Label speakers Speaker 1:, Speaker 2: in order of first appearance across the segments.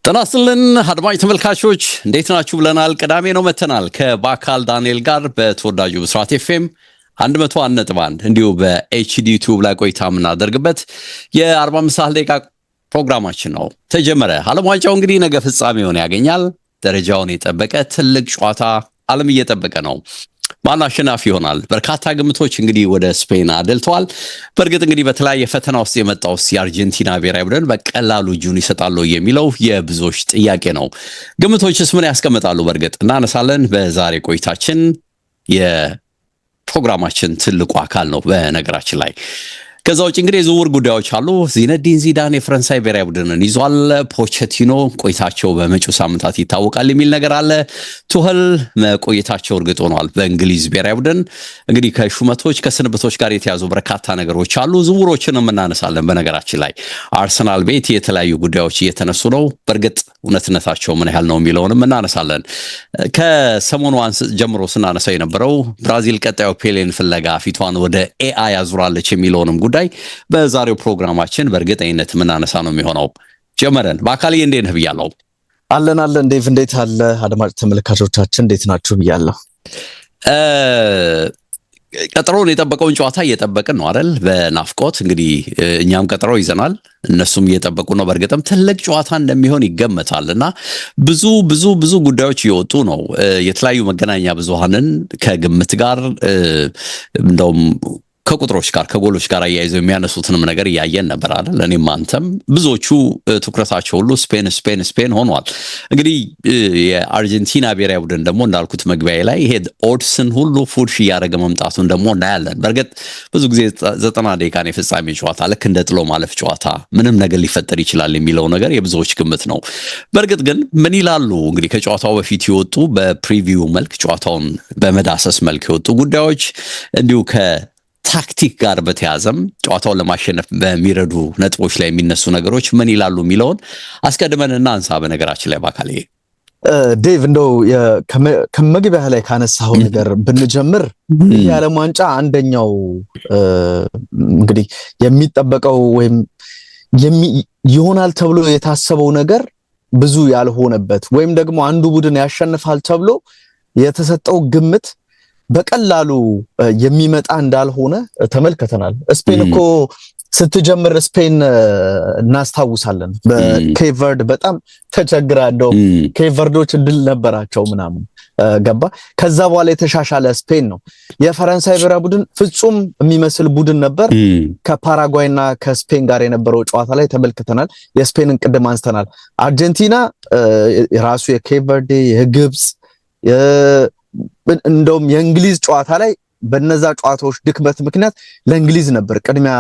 Speaker 1: ተናስልን አድማጭ ተመልካቾች እንዴት ናችሁ ብለናል። ቅዳሜ ነው መተናል ከባካል ዳንኤል ጋር በተወዳጁ ብስራት ኤፍኤም 101.1 እንዲሁ በኤችዲ ዩቲዩብ ላይ ቆይታ የምናደርግበት የ45 ደቂቃ ፕሮግራማችን ነው ተጀመረ። ዓለም ዋንጫው እንግዲህ ነገ ፍጻሜውን ያገኛል። ደረጃውን የጠበቀ ትልቅ ጨዋታ ዓለም እየጠበቀ ነው። ማን አሸናፊ ይሆናል? በርካታ ግምቶች እንግዲህ ወደ ስፔን አደልተዋል። በእርግጥ እንግዲህ በተለያየ ፈተና ውስጥ የመጣው የአርጀንቲና ብሔራዊ ቡድን በቀላሉ እጁን ይሰጣሉ የሚለው የብዙዎች ጥያቄ ነው። ግምቶችስ ምን ያስቀምጣሉ? በእርግጥ እናነሳለን በዛሬ ቆይታችን። የፕሮግራማችን ትልቁ አካል ነው በነገራችን ላይ። ከዛ ውጭ እንግዲህ የዝውውር ጉዳዮች አሉ። ዚነዲን ዚዳን የፈረንሳይ ብሔራዊ ቡድንን ይዟል። ፖቼቲኖ ቆይታቸው በመጪው ሳምንታት ይታወቃል የሚል ነገር አለ። ቱኸል መቆየታቸው እርግጥ ሆኗል በእንግሊዝ ብሔራዊ ቡድን። እንግዲህ ከሹመቶች ከስንብቶች ጋር የተያዙ በርካታ ነገሮች አሉ። ዝውውሮችንም እናነሳለን። በነገራችን ላይ አርሰናል ቤት የተለያዩ ጉዳዮች እየተነሱ ነው። በእርግጥ እውነትነታቸው ምን ያህል ነው የሚለውንም እናነሳለን። ከሰሞኑ ጀምሮ ስናነሳው የነበረው ብራዚል ቀጣዩ ፔሌን ፍለጋ ፊቷን ወደ ኤአይ አዙራለች የሚለውንም ጉዳይ በዛሬው ፕሮግራማችን በእርግጠኝነት የምናነሳ ነው የሚሆነው። ጀመረን በአካልዬ እንዴት ነህ ብያለሁ።
Speaker 2: አለን ዴቭ እንዴት አለ? አድማጭ ተመልካቾቻችን እንዴት ናችሁ ብያለሁ።
Speaker 1: ቀጠሮን የጠበቀውን ጨዋታ እየጠበቅን ነው አይደል? በናፍቆት እንግዲህ እኛም ቀጠሮ ይዘናል፣ እነሱም እየጠበቁ ነው። በእርግጥም ትልቅ ጨዋታ እንደሚሆን ይገመታል እና ብዙ ጉዳዮች እየወጡ ነው። የተለያዩ መገናኛ ብዙሃንን ከግምት ጋር እንደውም ከቁጥሮች ጋር ከጎሎች ጋር አያይዘው የሚያነሱትንም ነገር እያየን ነበር አይደል? እኔም አንተም ብዙዎቹ ትኩረታቸው ሁሉ ስፔን ሆኗል። እንግዲህ የአርጀንቲና ብሔራዊ ቡድን ደግሞ እንዳልኩት መግቢያ ላይ ይሄ ኦድስን ሁሉ ፉድሽ እያደረገ መምጣቱን ደግሞ እናያለን። በእርግጥ ብዙ ጊዜ 90 ደቂቃን የፍጻሜ ጨዋታ ልክ እንደ ጥሎ ማለፍ ጨዋታ ምንም ነገር ሊፈጠር ይችላል የሚለው ነገር የብዙዎች ግምት ነው። በእርግጥ ግን ምን ይላሉ እንግዲህ ከጨዋታው በፊት የወጡ በፕሪቪው መልክ ጨዋታውን በመዳሰስ መልክ የወጡ ጉዳዮች እንዲሁ ታክቲክ ጋር በተያዘም ጨዋታውን ለማሸነፍ በሚረዱ ነጥቦች ላይ የሚነሱ ነገሮች ምን ይላሉ የሚለውን አስቀድመን እናንሳ። በነገራችን ላይ በአካል
Speaker 2: ዴቭ እንደው ከመግቢያ ላይ ካነሳው ነገር ብንጀምር የዓለም ዋንጫ አንደኛው እንግዲህ የሚጠበቀው ወይም ይሆናል ተብሎ የታሰበው ነገር ብዙ ያልሆነበት ወይም ደግሞ አንዱ ቡድን ያሸንፋል ተብሎ የተሰጠው ግምት በቀላሉ የሚመጣ እንዳልሆነ ተመልክተናል። ስፔን እኮ ስትጀምር ስፔን እናስታውሳለን በኬፕ ቨርድ በጣም ተቸግራ እንደው ኬፕ ቨርዶች ድል ነበራቸው ምናምን ገባ። ከዛ በኋላ የተሻሻለ ስፔን ነው። የፈረንሳይ ብሔራዊ ቡድን ፍጹም የሚመስል ቡድን ነበር። ከፓራጓይና ከስፔን ጋር የነበረው ጨዋታ ላይ ተመልክተናል። የስፔንን ቅድም አንስተናል። አርጀንቲና ራሱ የኬፕ ቨርድ የግብጽ እንደውም የእንግሊዝ ጨዋታ ላይ በነዛ ጨዋታዎች ድክመት ምክንያት ለእንግሊዝ ነበር ቅድሚያ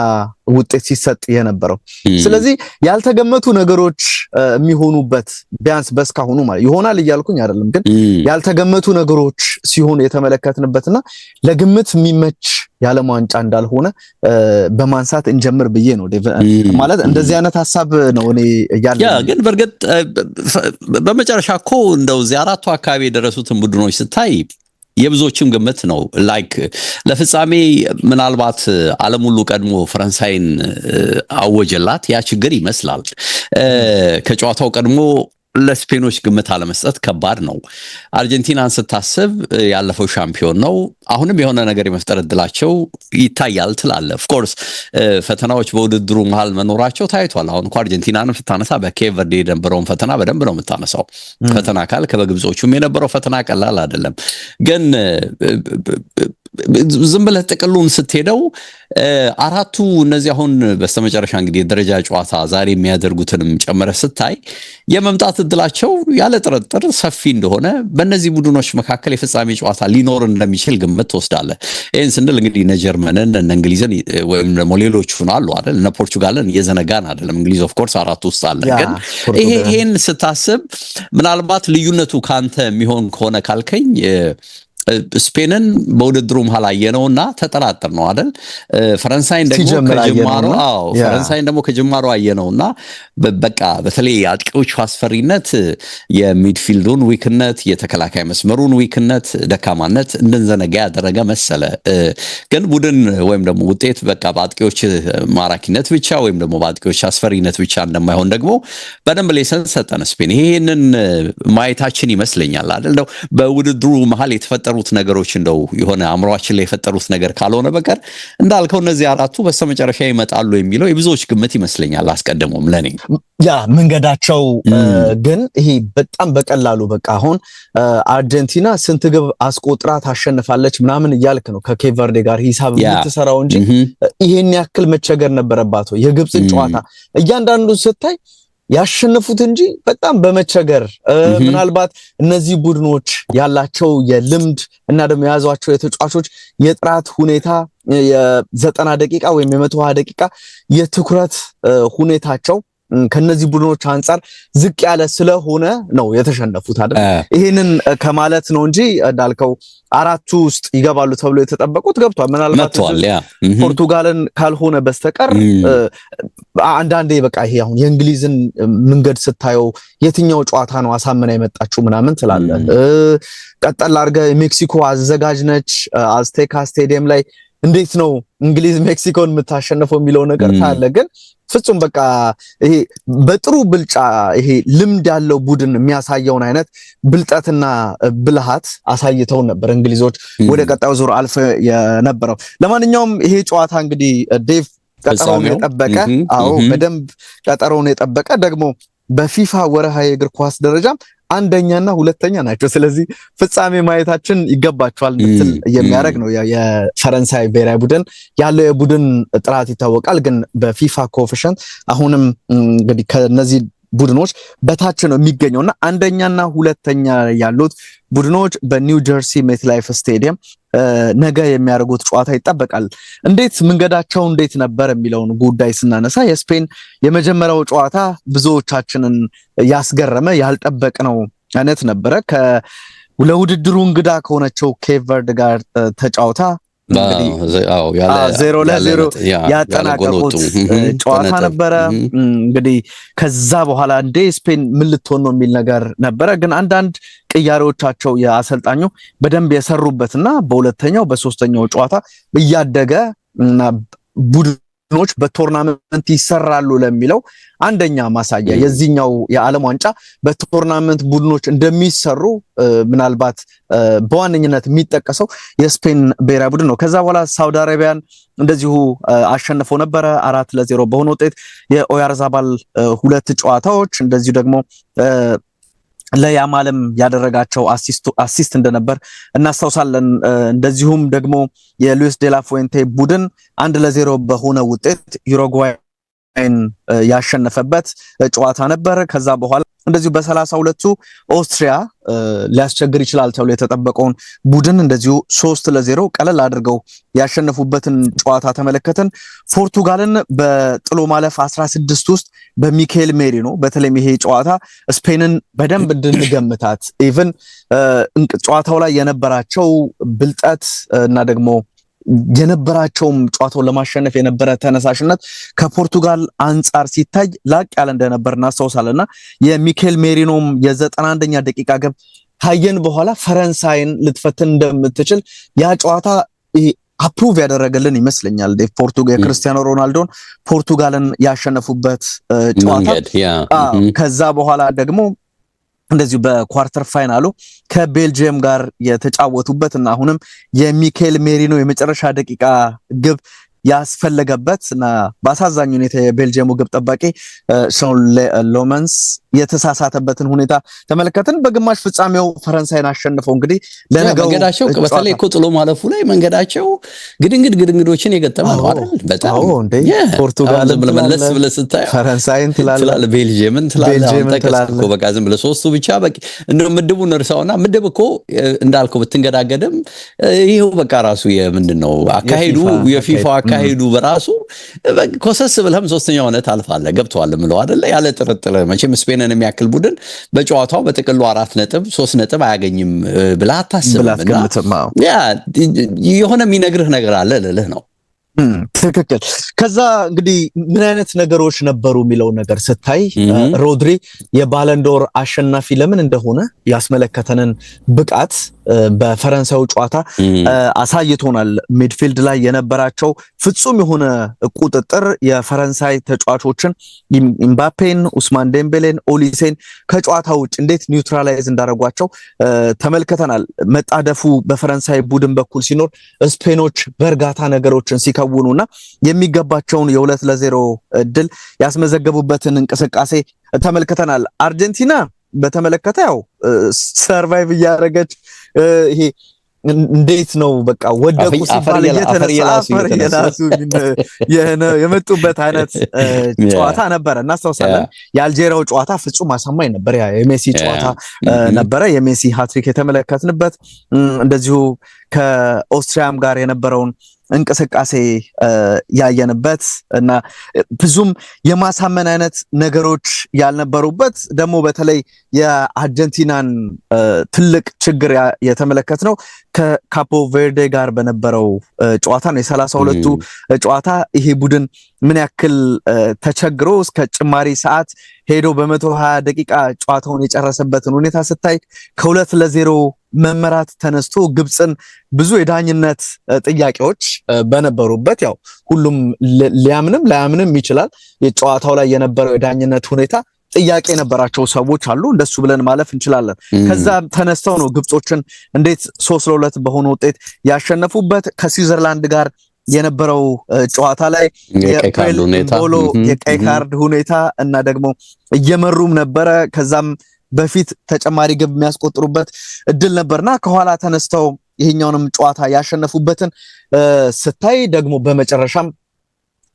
Speaker 2: ውጤት ሲሰጥ የነበረው። ስለዚህ ያልተገመቱ ነገሮች የሚሆኑበት ቢያንስ በስካሁኑ ማለት ይሆናል እያልኩኝ አይደለም፣ ግን ያልተገመቱ ነገሮች ሲሆኑ የተመለከትንበትና ለግምት የሚመች የዓለም ዋንጫ እንዳልሆነ በማንሳት እንጀምር ብዬ ነው ማለት እንደዚህ አይነት ሐሳብ ነው እኔ ያለ።
Speaker 1: ግን በእርግጥ በመጨረሻ እኮ እንደው እዚህ አራቱ አካባቢ የደረሱትን ቡድኖች ስታይ የብዙዎችም ግምት ነው ላይክ ለፍጻሜ ምናልባት ዓለም ሁሉ ቀድሞ ፈረንሳይን አወጀላት ያ ችግር ይመስላል። ከጨዋታው ቀድሞ ለስፔኖች ግምት አለመስጠት ከባድ ነው። አርጀንቲናን ስታስብ ያለፈው ሻምፒዮን ነው። አሁንም የሆነ ነገር የመፍጠር እድላቸው ይታያል ትላለ። ኦፍ ኮርስ ፈተናዎች በውድድሩ መሃል መኖራቸው ታይቷል። አሁን እንኳን አርጀንቲናን ስታነሳ በኬፕ ቨርዴ የነበረውን ፈተና በደንብ ነው የምታነሳው። ፈተና ካል ከበግብጾቹም የነበረው ፈተና ቀላል አይደለም። ግን ዝም ብለህ ጥቅሉን ስትሄደው አራቱ እነዚህ አሁን በስተመጨረሻ እንግዲህ የደረጃ ጨዋታ ዛሬ የሚያደርጉትንም ጨምረ ስታይ የመምጣት እድላቸው ያለ ጥርጥር ሰፊ እንደሆነ በእነዚህ ቡድኖች መካከል የፍጻሜ ጨዋታ ሊኖር እንደሚችል ግምት ትወስዳለህ። ይህን ስንል እንግዲህ እነ ጀርመንን እነ እንግሊዝን ወይም ደግሞ ሌሎቹን አሉ አይደል? እነ ፖርቹጋልን እየዘነጋን አይደለም። እንግሊዝ ኦፍ ኮርስ አራቱ ውስጥ አለ። ግን ይሄን ስታስብ ምናልባት ልዩነቱ ካንተ የሚሆን ከሆነ ካልከኝ ስፔንን በውድድሩ መሃል አየነውና ተጠራጠር ነው አይደል? ፈረንሳይን ደግሞ ከጅማሮ አየነውና በቃ በተለይ አጥቂዎቹ አስፈሪነት፣ የሚድፊልዱን ዊክነት፣ የተከላካይ መስመሩን ዊክነት፣ ደካማነት እንድንዘነጋ ያደረገ መሰለ። ግን ቡድን ወይም ደግሞ ውጤት በቃ በአጥቂዎች ማራኪነት ብቻ ወይም ደግሞ በአጥቂዎች አስፈሪነት ብቻ እንደማይሆን ደግሞ በደንብ ሌሰን ሰጠን ስፔን። ይሄንን ማየታችን ይመስለኛል አይደል? እንደው በውድድሩ መሃል የተፈጠሩት ነገሮች እንደው የሆነ አእምሯችን ላይ የፈጠሩት ነገር ካልሆነ በቀር እንዳልከው እነዚህ አራቱ በስተመጨረሻ ይመጣሉ የሚለው የብዙዎች ግምት ይመስለኛል። አስቀድሞም ለኔ
Speaker 2: ያ መንገዳቸው ግን ይሄ በጣም በቀላሉ በቃ አሁን አርጀንቲና ስንት ግብ አስቆጥራ ታሸንፋለች ምናምን እያልክ ነው ከኬፕ ቨርዴ ጋር ሂሳብ የምትሰራው እንጂ ይሄን ያክል መቸገር ነበረባት። የግብፅን ጨዋታ እያንዳንዱን ስታይ ያሸነፉት እንጂ በጣም በመቸገር ምናልባት እነዚህ ቡድኖች ያላቸው የልምድ እና ደግሞ የያዟቸው የተጫዋቾች የጥራት ሁኔታ የ90 ደቂቃ ወይም የ120 ደቂቃ የትኩረት ሁኔታቸው ከነዚህ ቡድኖች አንፃር ዝቅ ያለ ስለሆነ ነው የተሸነፉት አይደል? ይሄንን ከማለት ነው እንጂ እንዳልከው አራቱ ውስጥ ይገባሉ ተብሎ የተጠበቁት ገብቷል። ምናልባት ፖርቱጋልን ካልሆነ በስተቀር አንዳንዴ በቃ ይሄ አሁን የእንግሊዝን መንገድ ስታየው የትኛው ጨዋታ ነው አሳምና የመጣችው ምናምን ትላለህ። ቀጠል አድርገህ ሜክሲኮ አዘጋጅ ነች። አዝቴካ ስቴዲየም ላይ እንዴት ነው እንግሊዝ ሜክሲኮን የምታሸንፈው የሚለው ነገር ታለ። ግን ፍጹም በቃ ይሄ በጥሩ ብልጫ ይሄ ልምድ ያለው ቡድን የሚያሳየውን አይነት ብልጠትና ብልሃት አሳይተው ነበር እንግሊዞች ወደ ቀጣዩ ዙር አልፈ የነበረው። ለማንኛውም ይሄ ጨዋታ እንግዲህ ዴቭ ቀጠሮውን የጠበቀ በደንብ ቀጠሮውን የጠበቀ ደግሞ በፊፋ ወርሃዊ እግር ኳስ ደረጃ አንደኛና ሁለተኛ ናቸው። ስለዚህ ፍጻሜ ማየታችን ይገባቸዋል እንድትል የሚያደርግ ነው። የፈረንሳይ ብሔራዊ ቡድን ያለው የቡድን ጥራት ይታወቃል። ግን በፊፋ ኮኤፊሽንት አሁንም እንግዲህ ከነዚህ ቡድኖች በታች ነው የሚገኘውና አንደኛና ሁለተኛ ያሉት ቡድኖች በኒው ጀርሲ ሜትላይፍ ስቴዲየም ነገ የሚያደርጉት ጨዋታ ይጠበቃል። እንዴት መንገዳቸው እንዴት ነበር የሚለውን ጉዳይ ስናነሳ የስፔን የመጀመሪያው ጨዋታ ብዙዎቻችንን ያስገረመ ያልጠበቅነው አይነት ነበረ። ለውድድሩ እንግዳ ከሆነችው ኬፕ ቨርድ ጋር ተጫውታ ዜሮ ለዜሮ ያጠናቀቁት ጨዋታ ነበረ። እንግዲህ ከዛ በኋላ እንደ ስፔን ምን ልትሆን ነው የሚል ነገር ነበረ። ግን አንዳንድ ቅያሬዎቻቸው የአሰልጣኙ በደንብ የሰሩበትና በሁለተኛው በሶስተኛው ጨዋታ እያደገ እና ቡድኖች በቶርናመንት ይሰራሉ ለሚለው አንደኛ ማሳያ የዚህኛው የዓለም ዋንጫ በቶርናመንት ቡድኖች እንደሚሰሩ ምናልባት በዋነኝነት የሚጠቀሰው የስፔን ብሔራዊ ቡድን ነው። ከዛ በኋላ ሳውዲ አረቢያን እንደዚሁ አሸንፈው ነበረ 4-0 በሆነ ውጤት። የኦያርዛባል ሁለት ጨዋታዎች እንደዚሁ ደግሞ ለያማልም ያደረጋቸው አሲስት እንደነበር እናስታውሳለን። እንደዚሁም ደግሞ የሉዊስ ዴላ ፉዌንቴ ቡድን 1-0 በሆነ ውጤት ዩሩጓይን ያሸነፈበት ጨዋታ ነበር። ከዛ በኋላ እንደዚሁ በ32ቱ ኦስትሪያ ሊያስቸግር ይችላል ተብሎ የተጠበቀውን ቡድን እንደዚሁ 3-0 ቀለል አድርገው ያሸነፉበትን ጨዋታ ተመለከትን። ፖርቱጋልን በጥሎ ማለፍ 16 ውስጥ በሚካኤል ሜሪኖ በተለይም ይሄ ጨዋታ ስፔንን በደንብ እንድንገምታት ኢቭን ጨዋታው ላይ የነበራቸው ብልጠት እና ደግሞ የነበራቸውም ጨዋታውን ለማሸነፍ የነበረ ተነሳሽነት ከፖርቱጋል አንጻር ሲታይ ላቅ ያለ እንደነበር እናስታውሳለንና የሚካኤል ሜሪኖም የ91ኛ ደቂቃ ግብ ካየን በኋላ ፈረንሳይን ልትፈትን እንደምትችል ያ ጨዋታ አፕሩቭ ያደረገልን ይመስለኛል። የክርስቲያኖ ሮናልዶን ፖርቱጋልን ያሸነፉበት ጨዋታ ከዛ በኋላ ደግሞ እንደዚሁ በኳርተር ፋይናሉ ከቤልጂየም ጋር የተጫወቱበት እና አሁንም የሚካኤል ሜሪኖ የመጨረሻ ደቂቃ ግብ ያስፈለገበት እና በአሳዛኝ ሁኔታ የቤልጂየሙ ግብ ጠባቂ ሾን ሎመንስ የተሳሳተበትን ሁኔታ ተመለከትን። በግማሽ ፍጻሜው ፈረንሳይን አሸንፈው እንግዲህ ለነገው
Speaker 1: መንገዳቸው በተለይ እኮ ጥሎ ማለፉ ላይ መንገዳቸው ግድንግዶችን የገጠመ ነው አይደል? በጣም ፖርቱጋል መለስ ብለህ ስታየው
Speaker 2: ፈረንሳይን ትላለህ፣
Speaker 1: ቤልጂየምን ትላለህ። በቃ ዝም ብለህ ሶስቱ ብቻ በቃ እንደው ምድቡን እርሳውና ምድብ እኮ እንዳልከው ብትንገዳገድም ይሄው በቃ ራሱ የምንድነው አካሄዱ የፊፋ አካሄዱ በራሱ ኮሰስ ብለህም ሶስተኛው ሆነ ታልፋለህ። ገብቷል ምለው አይደለ? ያለ ጥርጥር መቼም ስፔን ስፔንን የሚያክል ቡድን በጨዋታው በጥቅሉ 4 ነጥብ 3 ነጥብ አያገኝም ብላ አታስብም። ያ የሆነ የሚነግርህ ነገር አለ ልልህ ነው።
Speaker 2: ትክክል። ከዛ እንግዲህ ምን አይነት ነገሮች ነበሩ የሚለው ነገር ስታይ ሮድሪ የባለንዶር አሸናፊ ለምን እንደሆነ ያስመለከተንን ብቃት በፈረንሳዩ ጨዋታ አሳይቶናል። ሚድፊልድ ላይ የነበራቸው ፍጹም የሆነ ቁጥጥር የፈረንሳይ ተጫዋቾችን ኢምባፔን፣ ኡስማን ዴምቤሌን፣ ኦሊሴን ከጨዋታ ውጭ እንዴት ኒውትራላይዝ እንዳደረጓቸው ተመልክተናል። መጣደፉ በፈረንሳይ ቡድን በኩል ሲኖር ስፔኖች በእርጋታ ነገሮችን ሲከውኑና የሚገባቸውን የ2-0 እድል ያስመዘገቡበትን እንቅስቃሴ ተመልክተናል። አርጀንቲና በተመለከተ ያው ሰርቫይቭ እያደረገች ይሄ እንዴት ነው በቃ ወደቁ ሲባል እየተነሳ የመጡበት አይነት ጨዋታ ነበረ። እናስታውሳለን የአልጄሪያው ጨዋታ ፍጹም አሳማኝ ነበር። ያ የሜሲ ጨዋታ ነበረ፣ የሜሲ ሃትሪክ የተመለከትንበት። እንደዚሁ ከኦስትሪያም ጋር የነበረውን እንቅስቃሴ ያየንበት እና ብዙም የማሳመን አይነት ነገሮች ያልነበሩበት ደግሞ በተለይ የአርጀንቲናን ትልቅ ችግር የተመለከትነው ከካፖ ቬርዴ ጋር በነበረው ጨዋታ ነው። የ32ቱ ጨዋታ ይሄ ቡድን ምን ያክል ተቸግሮ እስከ ጭማሪ ሰዓት ሄዶ በ120 ደቂቃ ጨዋታውን የጨረሰበትን ሁኔታ ስታይ ከ2-0 መመራት ተነስቶ ግብፅን ብዙ የዳኝነት ጥያቄዎች በነበሩበት ያው ሁሉም ሊያምንም ላያምንም ይችላል። የጨዋታው ላይ የነበረው የዳኝነት ሁኔታ ጥያቄ የነበራቸው ሰዎች አሉ፣ እንደሱ ብለን ማለፍ እንችላለን። ከዛ ተነስተው ነው ግብጾችን እንዴት 3-2 በሆነ ውጤት ያሸነፉበት። ከስዊዘርላንድ ጋር የነበረው ጨዋታ ላይ የቀይ ካርድ ሁኔታ እና ደግሞ እየመሩም ነበረ ከዛም በፊት ተጨማሪ ግብ የሚያስቆጥሩበት እድል ነበርና ከኋላ ተነስተው ይሄኛውንም ጨዋታ ያሸነፉበትን ስታይ ደግሞ በመጨረሻም